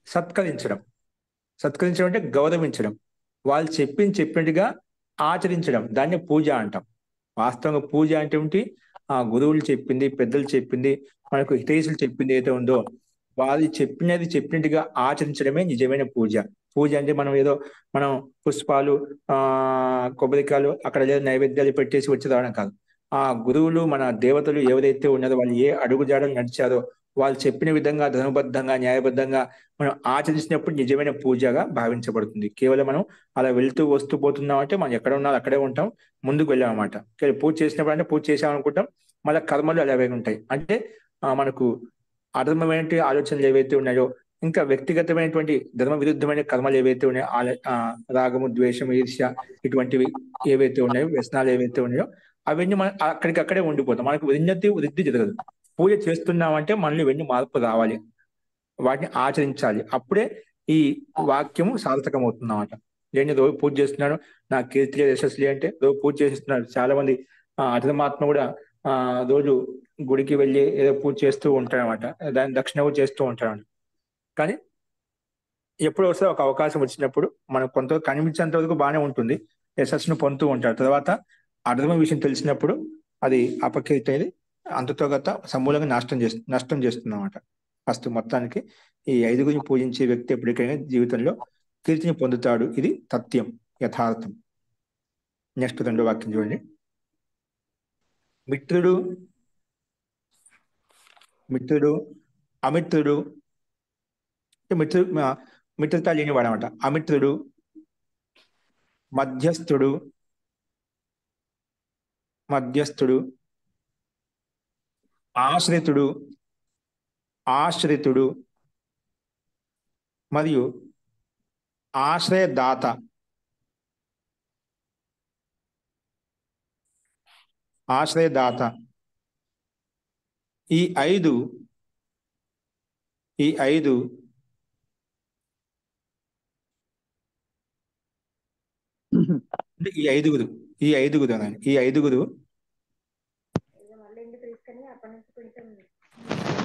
సత్కరించడం అంటే గౌరవించడం, వాళ్ళు చెప్పినట్టుగా ఆచరించడం, దాన్ని పూజ అంటాం. వాస్తవంగా పూజ అంటే ఏమిటి? ఆ గురువులు చెప్పింది, పెద్దలు చెప్పింది, మనకు హితైషులు చెప్పింది ఏదైతే ఉందో వాళ్ళు చెప్పినట్టుగా ఆచరించడమే నిజమైన పూజ. పూజ అంటే మనం పుష్పాలు కొబ్బరికాయలు అక్కడ లేదా నైవేద్యాలు పెట్టేసి వచ్చి రావడం కాదు. ఆ గురువులు మన దేవతలు ఎవరైతే ఉన్నారో వాళ్ళు ఏ అడుగుజాడలు నడిచారో వాళ్ళు చెప్పిన విధంగా ధర్మబద్ధంగా న్యాయబద్ధంగా మనం ఆచరించినప్పుడు నిజమైన పూజగా భావించబడుతుంది. కేవలం మనం అలా వెళ్తూ వస్తూ పోతున్నాం అంటే మనం ఎక్కడ ఉన్నారో అక్కడే ఉంటాం, ముందుకు వెళ్ళామన్నమాట. పూజ చేసినప్పుడు అంటే పూజ చేసామనుకుంటాం, మళ్ళీ కర్మలు అలాగే ఉంటాయి. అంటే మనకు అధర్మమైనటువంటి ఆలోచనలు ఏవైతే ఉన్నాయో, ఇంకా వ్యక్తిగతమైనటువంటి ధర్మ విరుద్ధమైన కర్మలు ఏవైతే ఉన్నాయో, రాగము, ద్వేషము, ఈర్ష్య ఇటువంటివి ఏవైతే ఉన్నాయో, వ్యసనాలు ఏవైతే ఉన్నాయో అవన్నీ మనం అక్కడికక్కడే ఉండిపోతాం. మనకు వృద్ధి జరగదు. పూజ చేస్తున్నామంటే మనలో ఇవన్నీ మార్పు రావాలి, వాటిని ఆచరించాలి. అప్పుడే ఈ వాక్యము సార్థకం అవుతుంది అన్నమాట. నేను రోజు పూజ చేస్తున్నాను, నా కీర్తి యశస్సులే అంటే రోజు పూజ చేస్తున్నారు. చాలా మంది అధర్మాత్మ కూడా రోజు గుడికి వెళ్ళి ఏదో పూజ చేస్తూ ఉంటారన్నమాట, దాని దక్షిణ కూడా చేస్తూ ఉంటారన్నమాట. కానీ ఎప్పుడు వస్తే ఒక అవకాశం వచ్చినప్పుడు మనకు కొంత కనిపించేంత వరకు బాగానే ఉంటుంది, యశస్సును పొందుతూ ఉంటారు. తర్వాత అధర్మ విషయం తెలిసినప్పుడు అది అపకీర్తి అనేది అంతతోగత సమూలంగా నష్టం చేస్తుంది అన్నమాట. ఫస్ట్ మొత్తానికి ఈ ఐదుగురిని పూజించే వ్యక్తి ఎప్పటికైనా జీవితంలో కీర్తిని పొందుతాడు. ఇది తథ్యం, యథార్థం. నెక్స్ట్ రెండో వాక్యం చూడండి. మిత్రుడు అమిత్రుడు, మిత్రత లేనివాడు అనమాట. అమిత్రుడు, మధ్యస్థుడు, ఆశ్రితుడు మరియు ఆశ్రయదాత. ఈ ఐదు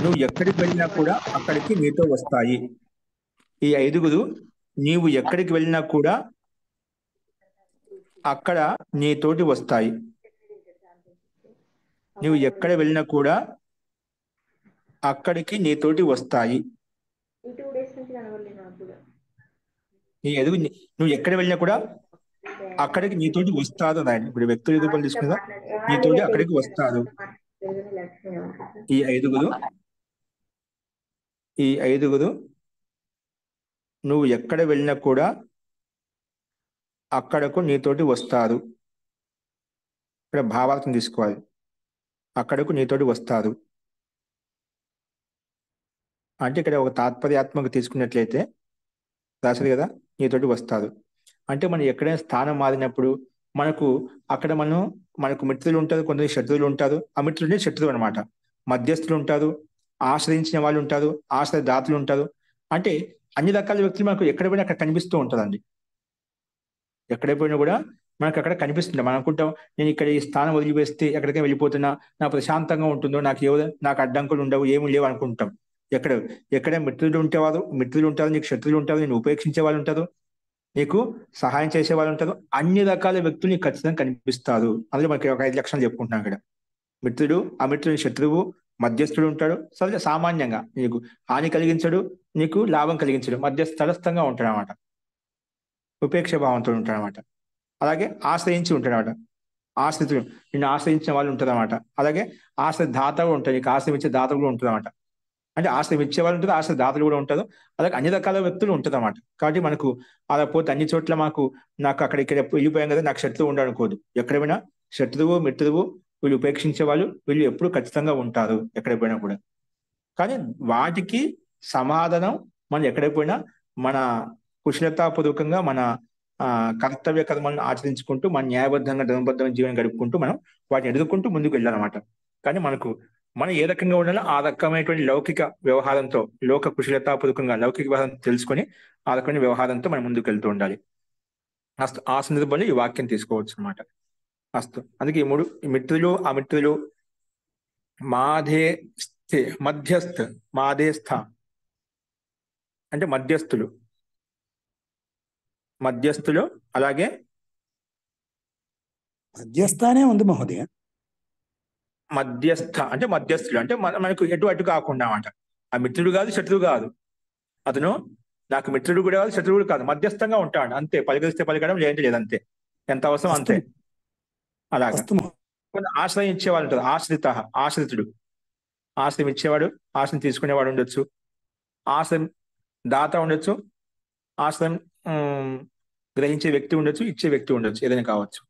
నువ్వు ఎక్కడికి వెళ్ళినా కూడా అక్కడికి నీతో వస్తాయి. ఈ ఐదుగురు నీవు ఎక్కడికి వెళ్ళినా కూడా అక్కడ నీతోటి వస్తాయి. నువ్వు ఎక్కడ వెళ్ళినా కూడా అక్కడికి నీతోటి వస్తాయి. ఈ ఐదుగురు నువ్వు ఎక్కడ వెళ్ళినా కూడా అక్కడికి నీతోటి వస్తాడు నాయన. ఇప్పుడు వ్యక్తులు ఎదుగులు తీసుకున్నా నీతోటి అక్కడికి వస్తాడు. ఈ ఐదుగురు ఈ 5 నువ్వు ఎక్కడ వెళ్ళినా కూడా అక్కడకు నీతోటి వస్తారు. ఇక్కడ భావార్థం తీసుకోవాలి. అక్కడకు నీతోటి వస్తారు అంటే ఇక్కడ ఒక తాత్పర్యాత్మక తీసుకున్నట్లయితే రాశారు కదా, నీతోటి వస్తారు అంటే మనం ఎక్కడైనా స్థానం మారినప్పుడు అక్కడ మనకు మిత్రులు ఉంటారు, కొందరు శత్రువులు ఉంటారు. అమిత్రులు శత్రువు అనమాట. మధ్యస్థులు ఉంటారు, ఆశ్రయించిన వాళ్ళు ఉంటారు, ఆశ్రయదాతలు ఉంటారు. అంటే అన్ని రకాల వ్యక్తులు మనకు ఎక్కడ పోయినా అక్కడ కనిపిస్తూ ఉంటుందండి. ఎక్కడ పోయినా కూడా మనకు అక్కడ కనిపిస్తుంది. మనం అనుకుంటాం, నేను ఇక్కడ ఈ స్థానం వదిలివేస్తే ఎక్కడికైనా వెళ్ళిపోతున్నా, నాకు ప్రశాంతంగా ఉంటుందో, నాకు అడ్డంకులు ఉండవు, ఏమి లేవు అనుకుంటాం. ఎక్కడ మిత్రులు ఉంటారు, నీకు శత్రువులు ఉంటారు, నేను ఉపేక్షించే వాళ్ళు ఉంటారు, నీకు సహాయం చేసే వాళ్ళు ఉంటారు. అన్ని రకాల వ్యక్తులు నీకు ఖచ్చితంగా కనిపిస్తారు. అందులో మనకి ఒక 5 లక్షణాలు చెప్పుకుంటున్నాం ఇక్కడ. మిత్రుడు, అమిత్రుడు, శత్రువు, మధ్యస్థుడు ఉంటాడు. సరే, సామాన్యంగా నీకు హాని కలిగించడు, నీకు లాభం కలిగించడు, తటస్థంగా ఉంటాడు అనమాట. ఉపేక్ష భావంతో ఉంటాడు అనమాట. అలాగే ఆశ్రయించి ఉంటాడు అనమాట. ఆశ్రితుడు, నిన్ను ఆశ్రయించిన వాళ్ళు ఉంటారు అనమాట. అలాగే ఆశ్రయ దాత కూడా ఉంటాడు, నీకు ఆశ్రయించే దాత కూడా ఉంటుంది అనమాట. అంటే ఆశ్రయం ఇచ్చే వాళ్ళు ఉంటారు, ఆశ్రయ దాతలు కూడా ఉంటారు. అలాగే అన్ని రకాల వ్యక్తులు ఉంటుంది అనమాట. కాబట్టి మనకు అలా పోతే అన్ని చోట్ల నాకు అక్కడ ఇక్కడ వెళ్ళిపోయాం కదా, నాకు శత్రువు ఉండనుకోదు. ఎక్కడ పోయినా శత్రువు, మిత్రువు, వీళ్ళు ఉపేక్షించే వాళ్ళు, వీళ్ళు ఎప్పుడు ఖచ్చితంగా ఉంటారు ఎక్కడ పోయినా కూడా. కానీ వాటికి సమాధానం మనం ఎక్కడ పోయినా మన కుశలతాపూర్వకంగా మన కర్తవ్య కర్మలను ఆచరించుకుంటూ, మన న్యాయబద్ధంగా ధర్మబద్ధమైన జీవనం గడుపుకుంటూ మనం వాటిని ఎదుర్కొంటూ ముందుకు వెళ్ళాలన్నమాట. కానీ మనం ఏ రకంగా ఉండాలో ఆ రకమైనటువంటి లౌకిక వ్యవహారంతో, లోక కుశలతాపూర్వకంగా లౌకిక వ్యవహారం తెలుసుకొని ఆ రకమైన వ్యవహారంతో మనం ముందుకు వెళ్తూ ఉండాలి. ఆ సందర్భంలో ఈ వాక్యం తీసుకోవచ్చు అనమాట. అందుకే ఈ 3 మిత్రులు, అమిత్రులు, మాధేస్థ అంటే మధ్యస్థులు, అలాగే మధ్యస్థానే ఉంది మహోదయ. మధ్యస్థ అంటే మధ్యస్థులు అంటే మనకు అటు కాకుండా అన్నమాట. ఆ మిత్రుడు కాదు, శత్రువు కాదు. అతను నాకు మిత్రుడు కూడా కాదు, శత్రువుడు కాదు, మధ్యస్థంగా ఉంటాడు అంతే. పలికిస్తే పలికడం, లేదంటే లేదంతే. ఎంత అవసరం అంతే. అలాగా కొంత ఆశ్రయం ఇచ్చేవాడు ఉంటారు. ఆశ్రితుడు, ఆశ్రయం ఇచ్చేవాడు, ఆశ్రయం తీసుకునేవాడు ఉండొచ్చు, ఆశ్రయం దాత ఉండొచ్చు, ఆశ్రయం గ్రహించే వ్యక్తి ఉండొచ్చు, ఇచ్చే వ్యక్తి ఉండొచ్చు, ఏదైనా కావచ్చు.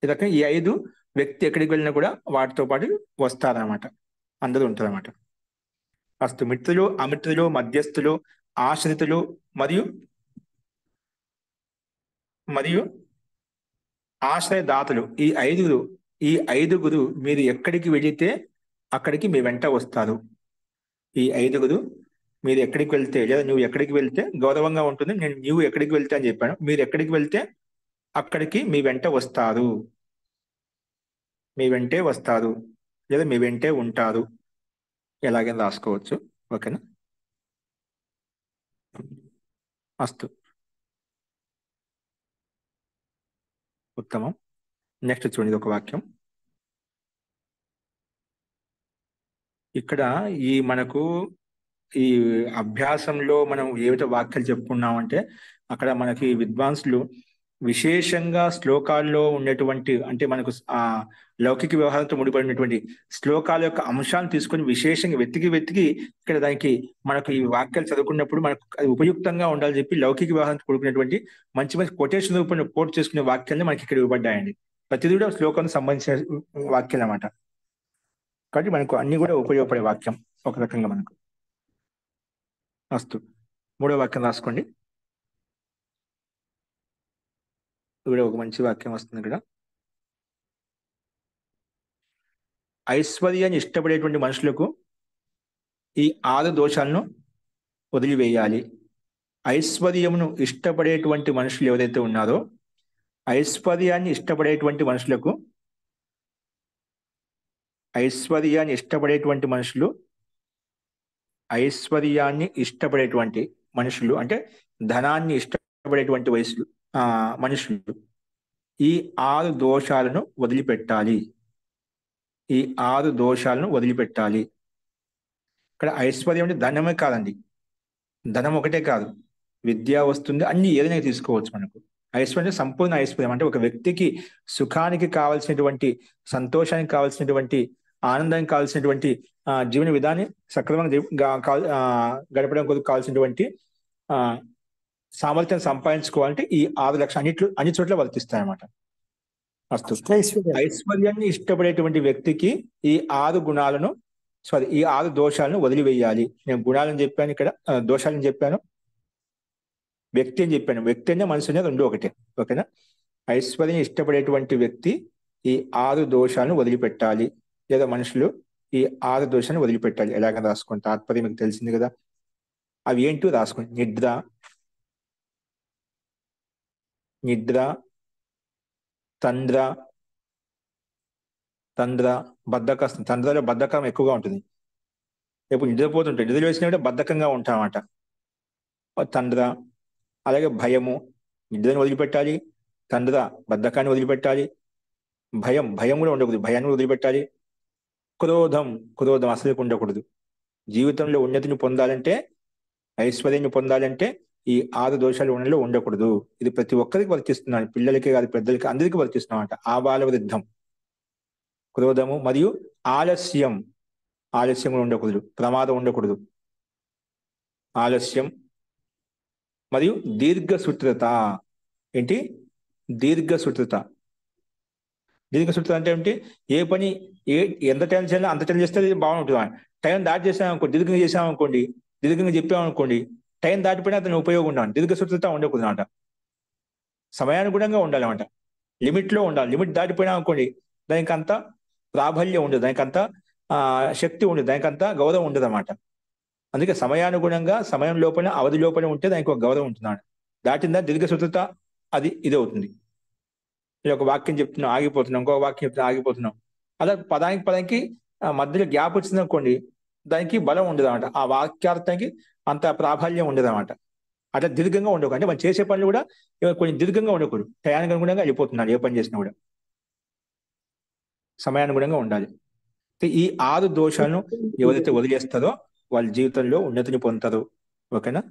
ఈ రకంగా ఈ 5 వ్యక్తి ఎక్కడికి వెళ్ళినా కూడా వాటితో పాటు వస్తారనమాట. అందరూ ఉంటారన్నమాట. మిత్రులు, అమిత్రులు, మధ్యస్థులు, ఆశ్రితులు మరియు ఆశ్రయదాతలు, ఈ 5 మీరు ఎక్కడికి వెళితే అక్కడికి మీ వెంట వస్తారు. ఈ 5 మీరు ఎక్కడికి వెళ్తే, లేదా నువ్వు ఎక్కడికి వెళ్తే గౌరవంగా ఉంటుంది. నువ్వు ఎక్కడికి వెళ్తే అని చెప్పాను. మీరు ఎక్కడికి వెళ్తే అక్కడికి మీ వెంట వస్తారు, మీ వెంటే వస్తారు, లేదా మీ వెంటే ఉంటారు. ఎలాగైనా రాసుకోవచ్చు. ఓకేనా? ఉత్తమం. నెక్స్ట్ చూడండి, ఒక వాక్యం ఇక్కడ. మనకు ఈ అభ్యాసంలో మనం ఏమిటో వాక్యాలు చెప్పుకున్నామంటే, అక్కడ మనకి విద్వాంసులు విశేషంగా శ్లోకాల్లో ఉన్నటువంటి, అంటే మనకు లౌకిక వ్యవహారంతో ముడిపడినటువంటి శ్లోకాల యొక్క అంశాలను తీసుకొని విశేషంగా వెతికి ఇక్కడ దానికి మనకు ఈ వాక్యాలు చదువుకున్నప్పుడు మనకు అది ఉపయుక్తంగా ఉండాలని చెప్పి లౌకిక వ్యవహారంతో కూడుకున్నటువంటి మంచి కొటేషన్ రూపంలో కోట్ చేసుకునే వాక్యాలను మనకి ఇక్కడ ఇవ్వబడ్డాయండి. ప్రతిదీ కూడా శ్లోకానికి సంబంధించిన వాక్యాలు అన్నమాట. కాబట్టి మనకు అన్ని కూడా ఉపయోగపడే వాక్యం ఒక రకంగా మనకు. 3వ వాక్యం రాసుకోండి. ఇక్కడ ఒక మంచి వాక్యం వస్తుంది ఇక్కడ. ఐశ్వర్యాన్ని ఇష్టపడేటువంటి మనుషులకు ఈ 6 దోషాలను వదిలివేయాలి. ఐశ్వర్యమును ఇష్టపడేటువంటి మనుషులు ఎవరైతే ఉన్నారో, ఐశ్వర్యాన్ని ఇష్టపడేటువంటి మనుషులు అంటే ధనాన్ని ఇష్టపడేటువంటి మనుషులు ఈ 6 దోషాలను వదిలిపెట్టాలి. ఇక్కడ ఐశ్వర్యం అంటే ధనమే కాదండి. ధనం ఒకటే కాదు, విద్య వస్తుంది, అన్ని ఏదైనా తీసుకోవచ్చు. మనకు ఐశ్వర్యం సంపూర్ణ ఐశ్వర్యం అంటే ఒక వ్యక్తికి సుఖానికి కావాల్సినటువంటి, సంతోషానికి కావాల్సినటువంటి ఆనందానికి కావాల్సినటువంటి జీవన విధాన్ని సక్రమంగా గడపడం కొరకు కావాల్సినటువంటి సామర్థ్యం సంపాదించుకోవాలంటే ఈ 6 లక్షలు అన్ని చోట్ల వర్తిస్తాయి అన్నమాట. అస్తు. ఐశ్వర్యాన్ని ఇష్టపడేటువంటి వ్యక్తికి ఈ 6 గుణాలను ఈ 6 దోషాలను వదిలివేయాలి. నేను గుణాలను చెప్పాను, ఇక్కడ దోషాలను చెప్పాను, వ్యక్తి అని చెప్పాను. వ్యక్తి అనే మనిషి అనేది రెండు ఒకటే. ఓకేనా? ఐశ్వర్యం ఇష్టపడేటువంటి వ్యక్తి ఈ 6 దోషాలను వదిలిపెట్టాలి, లేదా మనుషులు ఈ 6 దోషాలను వదిలిపెట్టాలి. ఎలాగ రాసుకోండి, తాత్పర్యం మీకు తెలిసింది కదా. అవి ఏంటో రాసుకోండి. నిద్ర, తంద్ర, బద్ధకం. తంద్రలో బద్ధకం ఎక్కువగా ఉంటుంది. ఎప్పుడు నిద్రపోతుంటాం, నిద్ర వేసినప్పుడు బద్ధకంగా ఉంటామన్నమాట. తంద్ర. అలాగే భయము, నిద్రను వదిలిపెట్టాలి. తంద్ర, బద్ధకాన్ని వదిలిపెట్టాలి. భయం కూడా ఉండకూడదు, భయాన్ని వదిలిపెట్టాలి. క్రోధం అసలు ఉండకూడదు. జీవితంలో ఉన్నతిని పొందాలంటే, ఐశ్వర్యాన్ని పొందాలంటే ఈ 6 దోషాలు ఉండకూడదు. ఇది ప్రతి ఒక్కరికి వర్తిస్తున్నాను, పిల్లలకి కాదు పెద్దలకి, అందరికీ వర్తిస్తున్నామంట. ఆబాల వృద్ధం, క్రోధము. మరియు ఆలస్యం ఉండకూడదు, ప్రమాదం ఉండకూడదు. ఆలస్యం మరియు దీర్ఘసూత్రత. ఏంటి? దీర్ఘసూత్రత అంటే ఏంటి? ఏ పని ఎంత టైం చేయాలో అంత టైం చేస్తే బాగుంటుంది. టైం దాటి చేసామనుకోండి, దీర్ఘంగా చెప్పామనుకోండి, టైం దాటిపోయినా అతను ఉపయోగం ఉండాలి. దీర్ఘసూత్రత ఉండకూడదు అనమాట. సమయానుగుణంగా ఉండాలన్నమాట, లిమిట్లో ఉండాలి. లిమిట్ దాటిపోయినా అనుకోండి, దానికి అంత ప్రాబల్యం ఉండదు, దానికి అంత శక్తి ఉండదు, దానికి అంత గౌరవం ఉండదు అన్నమాట. అందుకే సమయానుగుణంగా, సమయం లోపల, అవధి లోపల ఉంటే దానికి ఒక గౌరవం ఉంటున్నాడు. దాటిందా దీర్ఘసూత్రత, ఇది అవుతుంది. నేను ఒక వాక్యం చెప్తున్నాం, ఆగిపోతున్నాం, ఇంకొక వాక్యం చెప్తున్నా, ఆగిపోతున్నాం. అలా పదానికి మధ్యలో గ్యాప్ వచ్చింది అనుకోండి, దానికి బలం ఉండదు అన్నమాట. ఆ వాక్యార్థానికి అంత ప్రాబల్యం ఉండదు అన్నమాట. అట్లా దీర్ఘంగా ఉండకూడదు. అంటే మనం చేసే పనులు కూడా కొంచెం దీర్ఘంగా ఉండకూడదు, టయానికి అనుగుణంగా వెళ్ళిపోతున్నాడు. ఏ పని చేసినా కూడా సమయానుగుణంగా ఉండాలి. ఈ 6 దోషాలను ఎవరైతే వదిలేస్తారో వాళ్ళ జీవితంలో ఉన్నతిని పొందుతారు. ఓకేనా?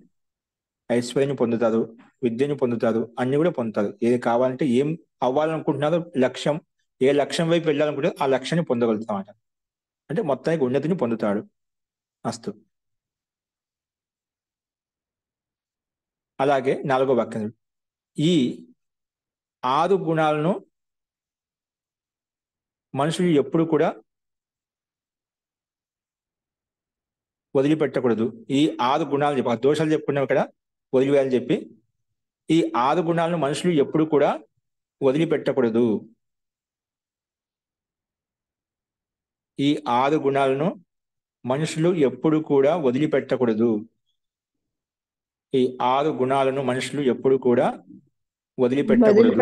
ఐశ్వర్యాన్ని పొందుతారు, విద్యను పొందుతారు, అన్ని కూడా పొందుతారు. ఏది కావాలంటే, ఏం అవ్వాలనుకుంటున్నారో లక్ష్యం, ఏ లక్ష్యం వైపు వెళ్ళాలనుకుంటే ఆ లక్ష్యాన్ని పొందగలుగుతామట. అంటే మొత్తానికి ఉన్నతిని పొందుతాడు. అస్తు. అలాగే 4వ వాక్యం, ఈ 6 గుణాలను మనుషులు ఎప్పుడు కూడా వదిలిపెట్టకూడదు. ఈ 6 గుణాలు చెప్పి, దోషాలు చెప్పుకున్నాం ఇక్కడ, వదిలివేయాలని చెప్పి, ఈ 6 గుణాలను మనుషులు ఎప్పుడు కూడా వదిలిపెట్టకూడదు. ఈ 6 గుణాలను మనుషులు ఎప్పుడు కూడా వదిలిపెట్టకూడదు. ఈ 6 గుణాలను మనుషులు ఎప్పుడు కూడా వదిలిపెట్టకూడదు.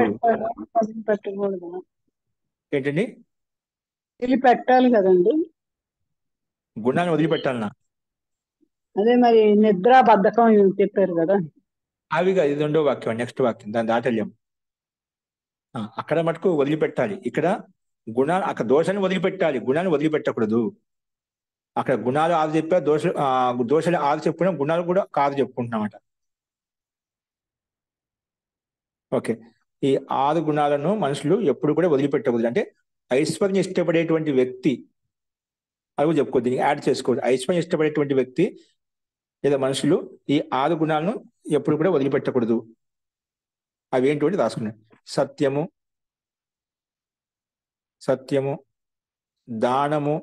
ఏంటండి? వదిలిపెట్టాలి కదండి. గుణాలను వదిలిపెట్టాలన్నా? అదే మరి నిద్ర, బద్ధకం చెప్పారు కదా. అవిగా ఇది 2వ వాక్యం, నెక్స్ట్ వాక్యం, దాని దాటలేము. అక్కడ మటుకు వదిలిపెట్టాలి. ఇక్కడ అక్కడ దోషాన్ని వదిలిపెట్టాలి, గుణాన్ని వదిలిపెట్టకూడదు. అక్కడ గుణాలు 6 చెప్పా, దోషాలు 6 చెప్పుకున్నా, గుణాలు కూడా 6 చెప్పుకుంటున్నామట. ఓకే. ఈ 6 గుణాలను మనుషులు ఎప్పుడు కూడా వదిలిపెట్టకూడదు. అంటే ఐశ్వర్యం ఇష్టపడేటువంటి వ్యక్తి, అది కూడా చెప్పుకోవద్దు, దీనికి యాడ్ చేసుకోవద్దు. ఐశ్వర్యం ఇష్టపడేటువంటి వ్యక్తి లేదా మనుషులు ఈ 6 గుణాలను ఎప్పుడు కూడా వదిలిపెట్టకూడదు. అవి ఏంటి రాసుకున్నాడు. సత్యము, దానము,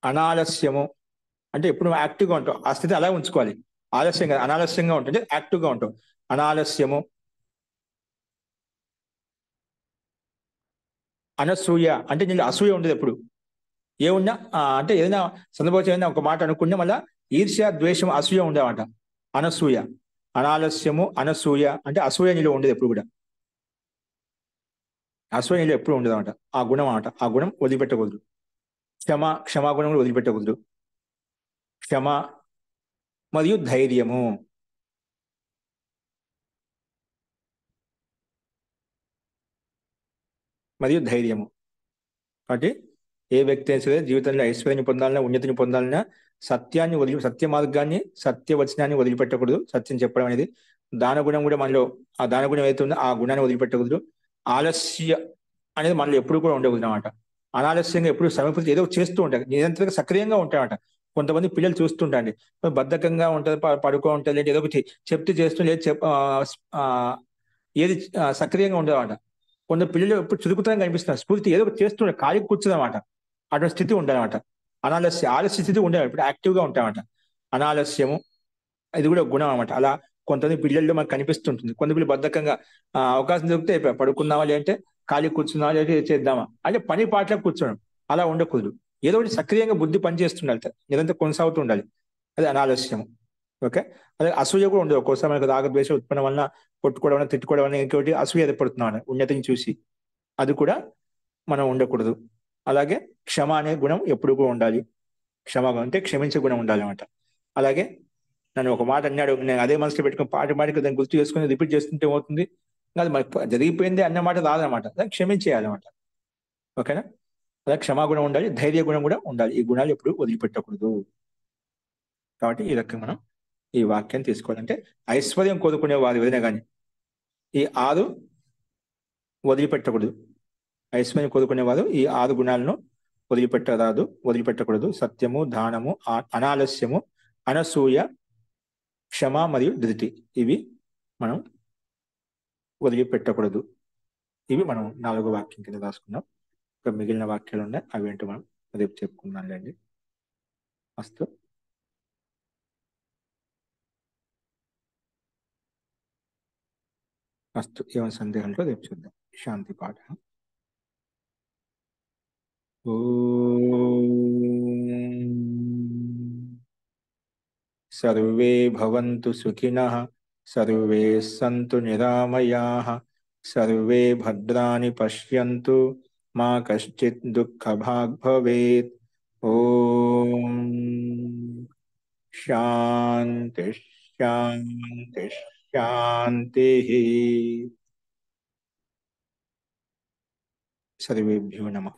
అనాలస్యము. అంటే ఎప్పుడు యాక్టివ్గా ఉంటాం, ఆ స్థితి అలా ఉంచుకోవాలి. ఆలస్యంగా, అనాలస్యంగా ఉంటుంది, యాక్టివ్గా ఉంటాం. అనాలస్యము, అనసూయ. అంటే నేను అసూయ ఉండదు ఎప్పుడు. ఏమున్నా అంటే ఏదైనా సందర్భం ఏదైనా ఒక మాట అనుకున్నా మళ్ళీ ఈర్ష్య, ద్వేషం, అసూయ ఉండేవంట. అనసూయ, అనాలస్యము, అనసూయ. అంటే అసూయ నీలో ఉండదు ఎప్పుడు కూడా, అసూయ నీలో ఎప్పుడు ఉండదు అనమాట. ఆ గుణం అనమాట, ఆ గుణం వదిలిపెట్టకూడదు. క్షమాగుణం కూడా వదిలిపెట్టకూడదు. క్షమ మరియు ధైర్యము. కాబట్టి ఏ వ్యక్తి అయినా సరే జీవితంలో ఐశ్వర్యాన్ని పొందాలన్నా, ఉన్నతిని పొందాలన్నా సత్య మార్గాన్ని, సత్యవచనాన్ని వదిలిపెట్టకూడదు. సత్యం చెప్పడం అనేది. దానగుణం కూడా మనలో, ఆ దానగుణం ఏదైతే ఉందో ఆ గుణాన్ని వదిలిపెట్టకూడదు. ఆలస్య అనేది మనలో ఎప్పుడు కూడా ఉండకూడదు అనమాట. అనాలస్యంగా ఎప్పుడు సమీప ఏదో చేస్తూ ఉంటాయి, నిరంతరంగా సక్రియంగా ఉంటాయన్నమాట. కొంతమంది పిల్లలు చూస్తుంటండి, బద్ధకంగా ఉంటుంది, పడుకో ఉంటుంది, లేదు ఏదో ఒకటి చెప్తే చేస్తూ లేదు ఏది సక్రియంగా ఉండదన్నమాట. కొందరు పిల్లలు ఎప్పుడు చురుకుతనం కనిపిస్తున్నారు, స్ఫూర్తి ఏదో ఒకటి చేస్తుండే, ఖాళీ కూర్చున్నమాట. అటువంటి స్థితి ఉండాలన్నమాట. ఆలస్య స్థితి ఉండాలి, ఇప్పుడు యాక్టివ్గా ఉంటాయన్నమాట. అనాలస్యము ఇది కూడా గుణం అనమాట. అలా కొంతమంది పిల్లల్లో మనకు కనిపిస్తుంటుంది. కొంత పిల్లలు బద్ధకంగా అవకాశం దొరికితే పడుకుందామా, లేదంటే ఖాళీ కూర్చుందామా, లేదంటే చేద్దామా అంటే పని పాటలో కూర్చోడం, అలా ఉండకూడదు. ఏదో ఒకటి సక్రియంగా బుద్ధి పనిచేస్తుండాలి, నిరంతరం కొనసాగుతూ ఉండాలి. అది అనాలస్యము. ఓకే. అదే అసూయ కూడా ఉండదు. ఒక్కోసారి మనకు రాగద్వేషం ఉత్పన్నం వలన కొట్టుకోవడం వలన, తిట్టుకోవడం వలన ఇంకోటి అసూయ ఏర్పడుతున్నాం ఉన్నతిని చూసి, అది కూడా మనం ఉండకూడదు. అలాగే క్షమ అనే గుణం ఎప్పుడు కూడా ఉండాలి. క్షమాగుణం అంటే క్షమించే గుణం ఉండాలి అనమాట. అలాగే నన్ను ఒక మాట అన్నాడు, నేను అదే మనసులో పెట్టుకుని మాటికి దాన్ని గుర్తు చేసుకుని రిపీట్ చేస్తుంటే ఏమవుతుంది, అది మనకి జరిగిపోయింది అన్న మాట రాదనమాట, దాన్ని క్షమించేయాలన్నమాట. ఓకేనా. అలా క్షమాగుణం ఉండాలి, ధైర్య గుణం కూడా ఉండాలి. ఈ గుణాలు ఎప్పుడు వదిలిపెట్టకూడదు. కాబట్టి ఈ రకంగా మనం ఈ వాక్యాన్ని తీసుకోవాలంటే, ఐశ్వర్యం కోరుకునే వారు ఏదైనా కానీ ఈ 6 వదిలిపెట్టకూడదు. ఐశ్వర్యం కోరుకునేవారు ఈ 6 గుణాలను వదిలిపెట్టకూడదు. సత్యము, దానము, అనాలస్యము, అనసూయ, క్షమ మరియు ధృతి, ఇవి మనం వదిలిపెట్టకూడదు. ఇవి మనం 4వ వాక్యం కింద రాసుకున్నాం. ఇంకా మిగిలిన వాక్యాలు ఉన్నాయి, అవి ఏంటో మనం రేపు చెప్పుకుందాంలేండి. అస్తు. ఏమైనా సందేహాలతో రేపు చూద్దాం. శాంతి పాఠ. సర్వే భవంతు సుఖినః, సర్వే సంతు నిరామయాః, సర్వే భద్రాణి పశ్యంతు, మా కశ్చిత్ దుఃఖభాగ్ భవేత్. ఓం శాంతి శాంతి శాంతి. సర్వేభ్యో నమః.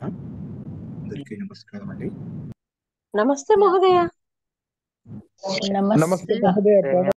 అందరికీ నమస్కారం అండి. నమస్తే మహోదయ. నమస్తే మహోదయ.